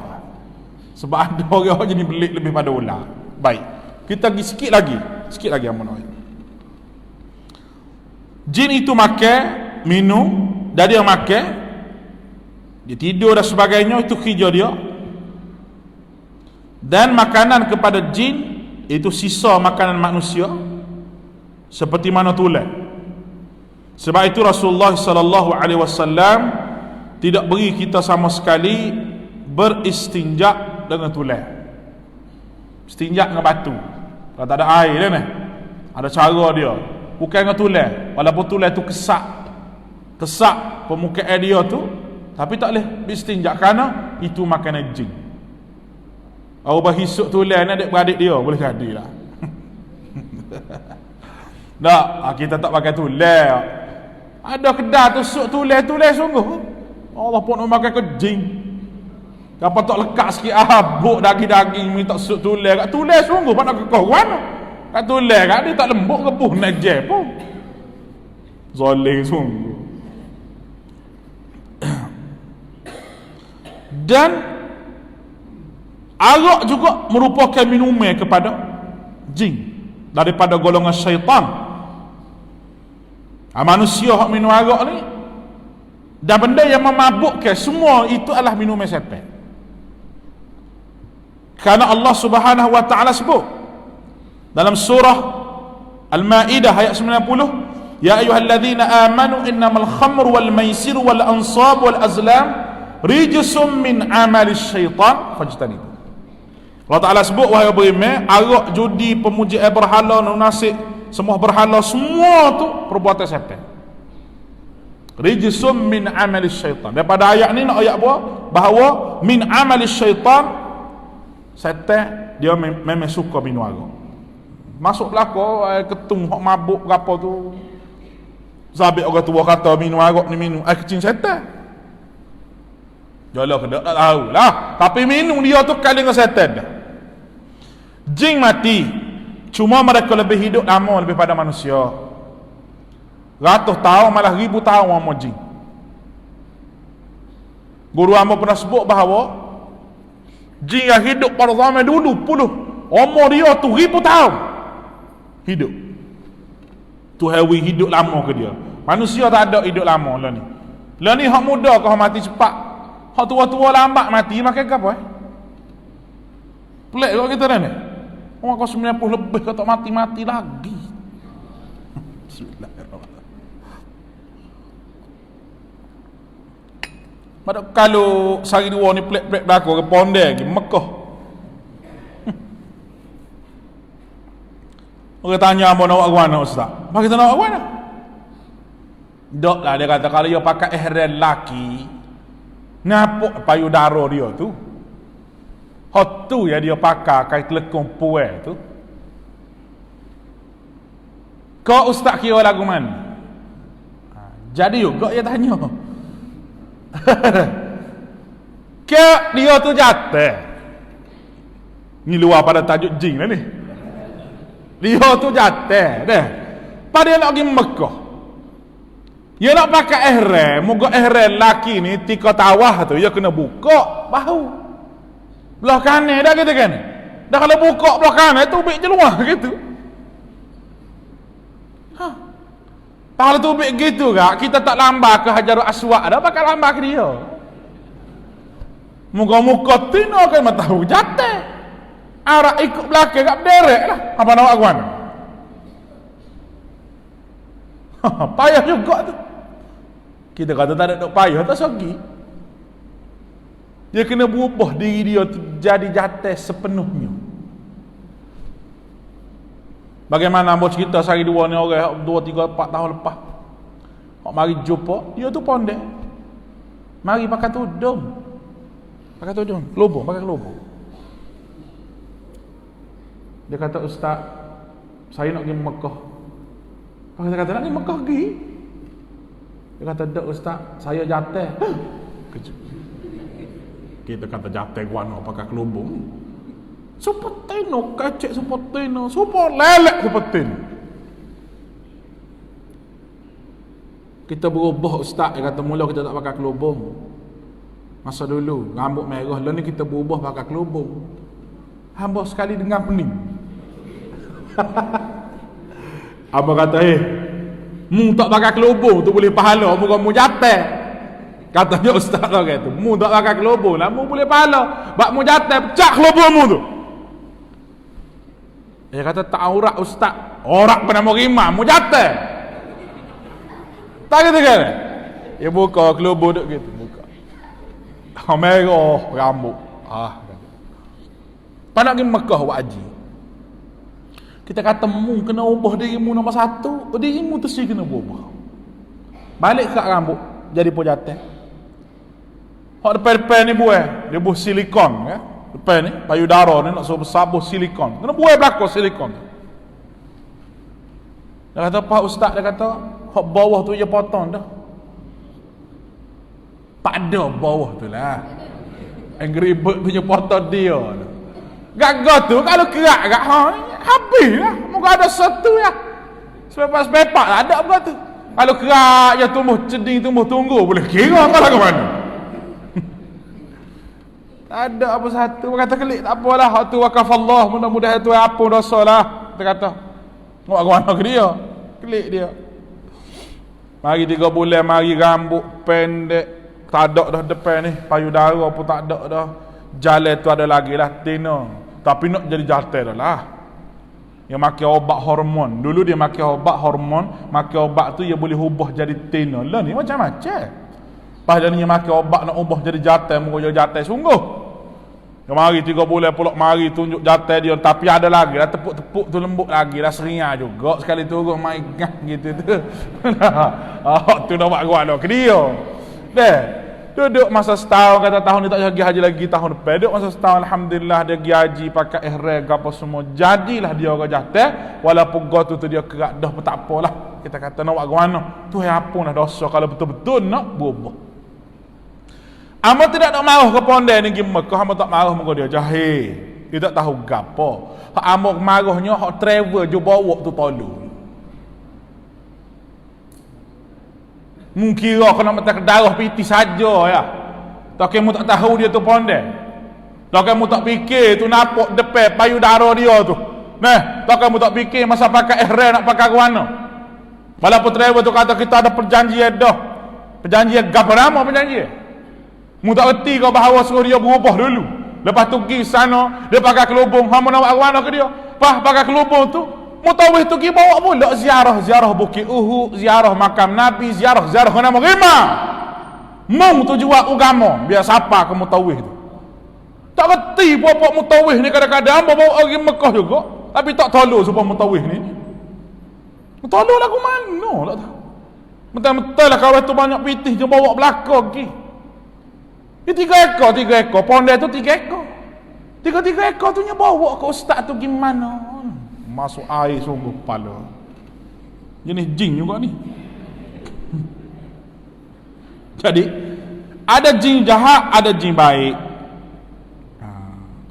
Sebab ada orang jadi belik lebih pada ular. Baik. Kita pergi sikit lagi amun oi. Jin itu makan, minum, dan dia makan, dia tidur dan sebagainya, itu kerja dia. Dan makanan kepada jin itu sisa makanan manusia, seperti mana tulang. Sebab itu Rasulullah sallallahu alaihi wasallam tidak beri kita sama sekali beristinja dengan tulang. Istinja dengan batu. Kalau tak ada air dia ni, ada cara dia. Bukan dengan tulang. Walaupun tulang tu kesak permukaan dia tu, tapi tak boleh beristinja kerana itu makanan jin. Orang berhisuk tulang ni adik-beradik dia boleh jadi lah. Tak, kita tak pakai tulang. Ada kedai tu suk tulang sungguh. Allah pun nak makan kejing. Dapat tak lekat sikit habuk daging-daging minta suk tulang. Kat tulang sungguh pak nak kekau mana? Kat tulang kat dia tak lembut kebuh nak je pun. Zalim sungguh. Dan arak juga merupakan minuman kepada jin daripada golongan syaitan. Manusia hak minum arak ni dan benda yang memabukkan, semua itu adalah minuman syaitan. Kerana Allah Subhanahu wa taala sebut dalam surah Al-Maidah ayat 90, ya ayyuhalladzina amanu innamal khamru wal maisiru wal ansab wal azlam rijsum min amali syaitan fajtanibu. Allah Ta'ala sebut, wahai beriman, arak, judi, pemujaan berhala, nunasik, semua berhala, semua tu perbuatan syaitan. Rijsum min amali syaitan. Daripada ayat ni nak ayat apa? Bahawa min amali syaitan, syaitan dia memang suka minum arak. Masuk belakang ketung hok mabuk berapa tu, sabit orang tua kata minum arak ni minum air kecil syaitan. Jalah kena tak tahu lah, tapi minum dia tu kali dengan syaitan dah. Jin mati, cuma mereka lebih hidup lama lebih pada manusia. Ratus tahun malah ribu tahun sama jin. Guru hamba pernah sebut bahawa jin yang hidup pada zaman dulu puluh, umur dia tu ribu tahun hidup. Tu hewi hidup lama ke dia. Manusia tak ada hidup lama lah ni. Lah ni hak muda kau mati cepat, hak tua-tua lambat mati, makan apa pelik kau kita ni. Orang kau 90 lebih kau tak mati-mati lagi. Bismillahirrahmanirrahim. Pada kalau sehari dua ni pelik-pelik belakang ke pondek lagi Mekah. Orang tanya apa nak buat mana ustaz? Bagi kita nak buat mana? Dok lah dia kata kalau dia pakai ihram laki, napuk payudara dia tu. Hot tu ya dia pakai kai telekong puai tu. Kau ustaz kira lagu mana? Jadi juga dia tanya. Ke dia tu jatuh. Ni luar pada tajuk jin lah ni. Dia tu jatuh dah. Pada dia nak pergi Mekah. Dia nak pakai ihram, moga ihram laki ni tika tawah tu dia kena buka bahu. Belah kanan dah kata kan. Dah kalau buka belah kanan tu ubik je luar gitu. Kalau tu ubik gitu kak, kita tak lambat ke Hajarul Aswad dah, pakai lambat ke dia. Muka-muka tina kan tahu jatuh. Arak ikut belakang kat derek lah. Apa nak buat kawan? Payah juga tu. Kita kata tak ada duk payah, tak sagi. Dia kena berubah diri dia tu jadi jatuh sepenuhnya. Bagaimana ambo cerita sehari dua ni orang 2, 3, 4 tahun lepas. Hak mari jumpa, dia tu pondek. Mari pakai tudung. Pakai tudung, kelubung, pakai kelubung. Dia kata, ustaz, saya nak pergi Mekah. Dia kata, nak pergi Mekah pergi. Dia kata, tak ustaz, saya jatuh. Kita kata jatuh gua nak pakai kelubung. Seperti no, kacik seperti no, super lelek seperti no. Kita berubah ustaz, dia kata mula kita tak pakai kelubung. Masa dulu rambut merah, lah ni kita berubah pakai kelubung. Hamba sekali dengar pening. Abang kata, mu tak pakai kelubung tu boleh pahala, muka mu jatuh. Katanya ustaz lah kata, mu tak pakai kelubung lah, mu boleh pahala. Bak mu jatuh, pecah kelubung mu tu. Dia kata, tak aurat ustaz. Orang bernama Rimah, mu jatuh. Tak kata kan? Dia buka kelubung duk gitu, buka. Merah rambut. Pada pergi Mekah buat haji. Kita kata mu kena ubah dirimu nombor satu, dirimu tu sih kena berubah. Balik kat rambut jadi pojatan. Hak depan-depan ni buah, dia buah silikon ya. Depan ni payudara ni nak suruh sabuh silikon. Kena buah belakang silikon. Dia kata Pak Ustaz, dia kata hak bawah tu je potong dah. Tak ada bawah tu lah. Yang ribet punya potong dia. Gagah tu kalau kerak kat habis lah. Muka ada satu ya. Sepepak-sepepak lah ada apa tu. Kalau kerak je tumbuh ceding, tumbuh tunggu, boleh kira kalau ke mana. Tak ada apa satu. Dia kata kelik tak apalah. Hak tu wakafallah, mudah-mudahan tu apa dosa lah. Dia kata buat ke mana ke dia. Kelik dia. Mari 3 bulan, mari rambut pendek. Tak ada dah depan ni, payudara pun tak ada dah. Jalan tu ada lagi lah, tina. Tapi nak jadi jantan dah lah. Yang makan obat hormon. Dulu dia makan obat hormon, makan obat tu dia boleh ubah jadi tina. Lah ni macam-macam. Lepas dia makan obat nak ubah jadi jantan, muka jadi jantan sungguh. Dia mari 3 bulan pulak mari tunjuk jantan dia. Tapi ada lagi lah, tepuk-tepuk tu lembut lagi lah, seria juga. Sekali turun main gah gitu tu. Tu dah buat gua ke dia. Duduk masa setahun, kata tahun ni tak pergi haji lagi, tahun depan duduk masa setahun, alhamdulillah dia pergi haji pakai ihram apa semua, jadilah dia orang jantan. Walaupun gua tu dia kerak dah pun tak apalah. Kita kata nak buat ke mana, tu yang ampun dah dosa kalau betul-betul nak berubah. Amba tidak nak marah ke pondek ni pergi Mekah, amba tak marah muka dia jahil, dia tak tahu gapo. Hak amba marahnya hak travel je bawa tu tolong. Mungkin kena mata ke darah piti saja ya. Tak kamu tak tahu dia tu pondek. Tak kamu tak fikir tu nampak depan payudara dia tu. Nah, tak kamu tak fikir masa pakai ihram nak pakai ke mana. Walaupun travel tu kata kita ada perjanjian dah. Perjanjian gapo nama perjanjian? Mu tak erti kau bahawa suruh dia berubah dulu. Lepas tu pergi sana, dia pakai kelubung, hang nak buat ke mana ke dia? Pas pakai kelubung tu, mutawif tu pergi bawa pula ziarah Bukit Uhud, ziarah makam Nabi, ziarah nama Rimah. Mung tu jual agama, biar siapa ke mutawif tu. Tak reti puak-puak mutawif ni kadang-kadang bawa orang Mekah juga, tapi tak tolong supaya mutawif ni. Tolong lah ke mana? Tak tahu. Betul-betul lah kawan tu banyak pitih je bawa belakang lagi. Dia 3 ekor, pondek tu 3 ekor. 3 ekor tu nya bawa ke ustaz tu gimana? Masuk air sungguh kepala. Jenis jin juga ni. Jadi ada jin jahat, ada jin baik.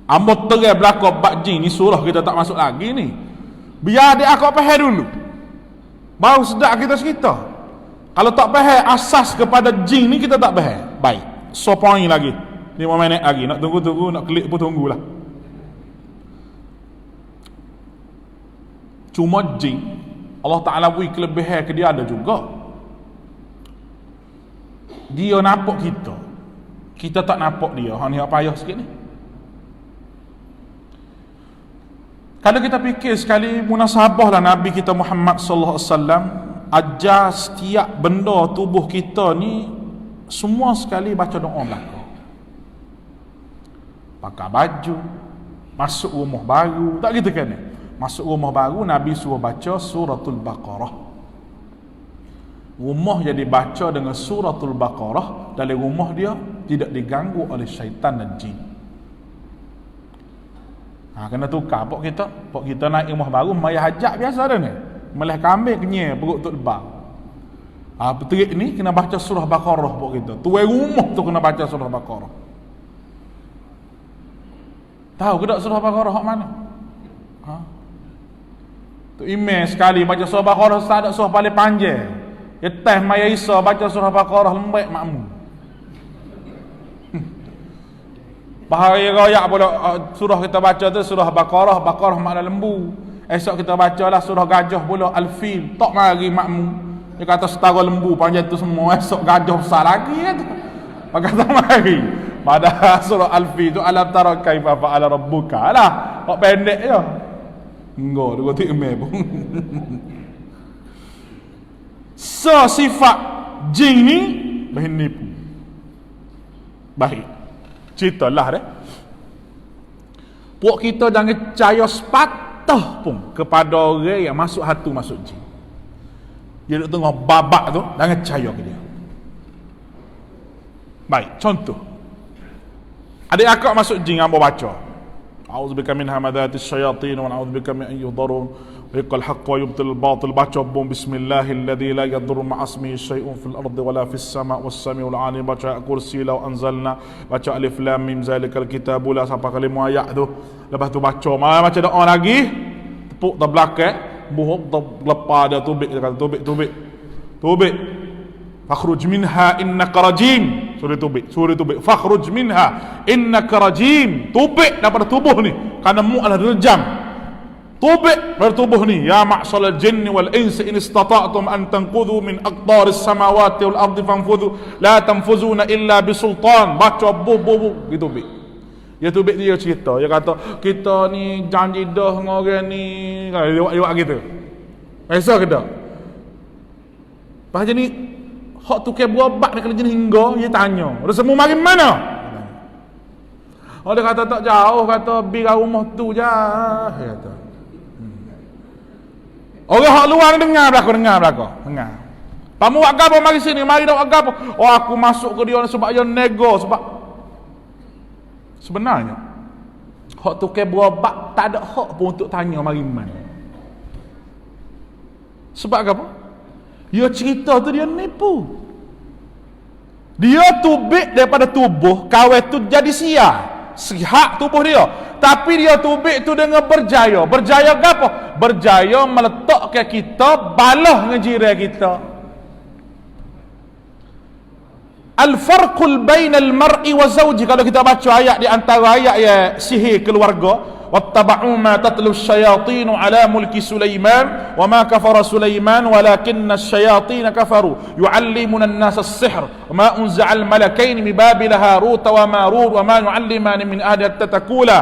Ambo terai belakang bab jin ni, surah kita tak masuk lagi ni. Biar dia akak faham dulu, baru sedap kita cerita. Kalau tak faham asas kepada jin ni, kita tak faham. Baik, so point lagi 5 minit lagi. Nak tunggu, nak klik pun tunggulah. Cuma jin Allah Ta'ala beri kelebihan ke dia ada juga. Dia nampak kita, kita tak nampak dia. Hang ni apa payah sikit ni. Kalau kita fikir sekali munasabah lah Nabi kita Muhammad sallallahu alaihi wasallam ajar setiap benda tubuh kita ni semua sekali baca doa belakang. Pakai baju, masuk rumah baru, tak gitu kan? Masuk rumah baru Nabi suruh baca suratul Baqarah. Rumah jadi baca dengan suratul Baqarah, dalam rumah dia tidak diganggu oleh syaitan dan jin. Kena tukar pok kita naik rumah baru mayah hajat biasa dah ni. Melih kambing kenyai perut tu lebah. Petrik ni kena baca surah Baqarah pok kita. Tuai rumah tu kena baca surah Baqarah. Tahu ke tak surah Baqarah hak mana? Tu email sekali baca surah Baqarah, tak ada surah paling panjang. Ya teh Maya Isa baca surah Baqarah lembek makmum. Bahaya royak pula surah kita baca tu surah Baqarah, Baqarah makna lembu. Esok kita bacalah surah Gajah pula Al-Fil. Tak mari makmu. Dia kata setara lembu panjang tu semua. Esok gajah besar lagi kata. Maka tak mari. Pada surah Al-Fil tu alam tara kaifa fa'ala rabbuka lah. Kok pendek je. Enggak, dia kata email pun. So sifat jin ni bernipu. Baik. Ceritalah dah. Puak kita jangan percaya sepatah pun kepada orang yang masuk hatu masuk jin. Dia duduk tengah babak tu, jangan percaya ke dia. Baik, contoh. Adik akak masuk jin, hamba baca. A'udzubika min hamadhatis syayatin wa a'udzubika min an yuhdharun wa yaqul haqq wa yubtil batil. Baca bom bismillahilladzi la yadurru ma'asmihi syai'un fil ardi wala fis sama' was samiul 'alim. Baca kursi law anzalna, baca alif lam mim zalikal kitabu la sampai kalimah ayat tu. Lepas tu baca baca doa lagi, tepuk ke belakang, buhuk lepas dia tubik, dia kata tubik fakhruj minha innaka rajim. Surah tubik fakhruj minha innaka rajim. Tubik daripada tubuh ni kerana mu adalah dirjam. Tubik dari tubuh ni. Ya ma'syaral jinni wal insi in istata'tum an tanqudhu min aqdaris samawati wal ardi fanfudhu la tanfuzuna illa bisultan. Baca bu ditubik. Dia tubik dia cerita. Dia kata kita ni janji dah dengan orang ni. Dia buat gitu. Biasa ke tak? Pasal ni hak tu ke berobat dia kena jenis hingga, dia tanya, "Dah semua mari mana?" Oh dia kata tak jauh, kata pergi rumah tu je. Dia kata. Orang hak luar dengar belaka. Dengar. Kamu buat apa mari sini, mari dak buat apa? Oh aku masuk ke dia sebab dia nego, sebab sebenarnya hak tu ke berobat tak ada hak pun untuk tanya mari mana. Sebab apa? Dia cerita tu dia nipu. Dia tubik daripada tubuh, kawan tu jadi siar. Sihat tubuh dia. Tapi dia tubik tu dengan berjaya. Berjaya ke apa? Berjaya meletakkan kita balah dengan jiran kita. Al-farqul bainal mar'i wa zawji. Kalau kita baca ayat di antara ayat yang sihir keluarga, wattaba'u ma tatlu asyayatin ala mulki Sulaiman wa ma kafara Sulaiman walakinna asyayatin kafaru yu'allimuna an-nasa as-sihr wa ma unzila al-malakain bi babil Harut wa Marut wa ma yu'allimani min ahli at-takula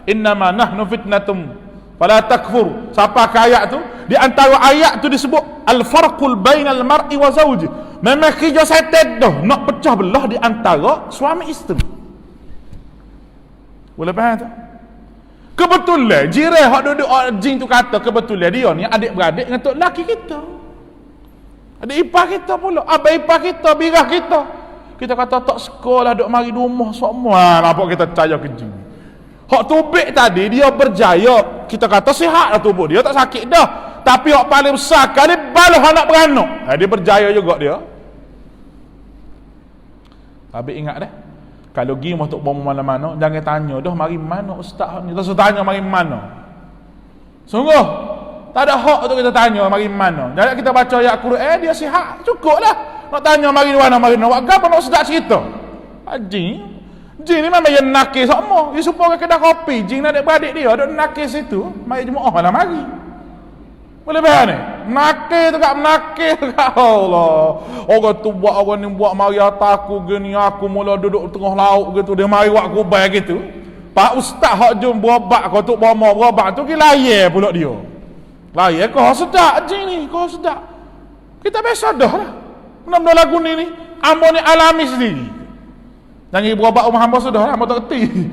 innama nahnu fitnatum fala takfur. Siapa ke ayat tu? Di antara ayat tu disebut al-farqul bainal mar'i wa zawji. Memang kerja setan dah nak pecah belah di antara suami isteri. Boleh faham tak? Kebetulan jiran hak duduk jin tu kata kebetulan dia ni adik-beradik dengan tok laki kita. Adik ipar kita pula, abang ipar kita, birah kita. Kita kata tak sekolah duk mari rumah semua, nampak kita percaya ke jin. Hak tubik tadi dia berjaya, kita kata sihatlah tubuh dia, tak sakit dah. Tapi hak paling besar kali balah anak beranak. Dia berjaya juga dia. Habis ingat dah. Kalau pergi untuk bom mana-mana, jangan tanya dah mari mana ustaz ni. Tak usah tanya mari mana. Sungguh tak ada hak untuk kita tanya mari mana. Jangan kita baca ayat Quran dia sihat, cukuplah. Nak tanya mari mana mari nak buat apa nak sedap cerita. Jin ni memang yang nakis semua. Dia supaya kedai kopi, jin adik-beradik dia duk nakis situ. Mari jemaah lah mari. Boleh faham ni? Nakis tu kat menakis kat Allah. Orang tu buat, orang ni buat mari atas aku gini, aku mula duduk tengah laut gitu, dia mari buat kubai gitu. Pak ustaz hak jom berobat kau tu bawa berobat tu ki layar pula dia. Layar kau sedap jin ni, kau sedap. Kita biasa dah lah. Benda-benda lagu ni ambo ni alami sendiri. Jangan berobat rumah hamba sudah, hamba tak kerti.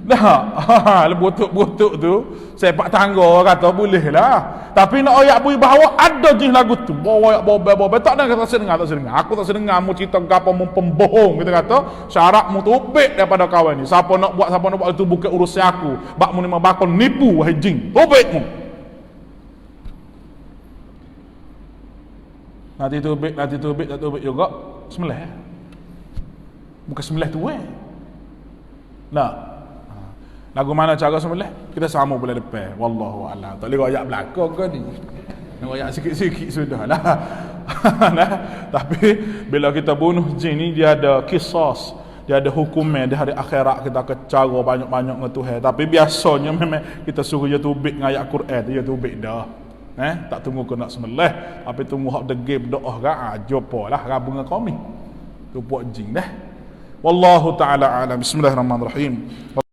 Dah, butuk-butuk tu sepak tangga kata boleh lah. Tapi nak ayat bui bahawa ada jenis lagu tu. Bawa ayat bawa tak ada kata sedengar. Aku tak sedengar mu cerita gapo mu pembohong kita kata. Syarat mu tubik daripada kawan ni. Siapa nak buat itu bukan urusan aku. Bak mu ni bakal nipu wahai jin. Tubik mu. Nanti tubik juga sembelih. Bukan sembelih tu Nah, lagu mana cara sembelih? Kita sama bulan depan. Wallahu a'lam. Tak boleh ayat belakang ke ni. Nak ayat sikit-sikit sudahlah. Nah, tapi bila kita bunuh jin ni dia ada qisas. dia ada hukumnya di hari akhirat kita kecara banyak-banyak dengan Tuhan. Tapi biasanya memang kita suruh dia tubik dengan ayat Quran, dia tubik dah. Tak tunggu kena sembelih, tapi tunggu hak degib doa kan jopolah rabung dengan kami. Tu buat jin dah. Wallahu taala alam. Bismillahirrahmanirrahim.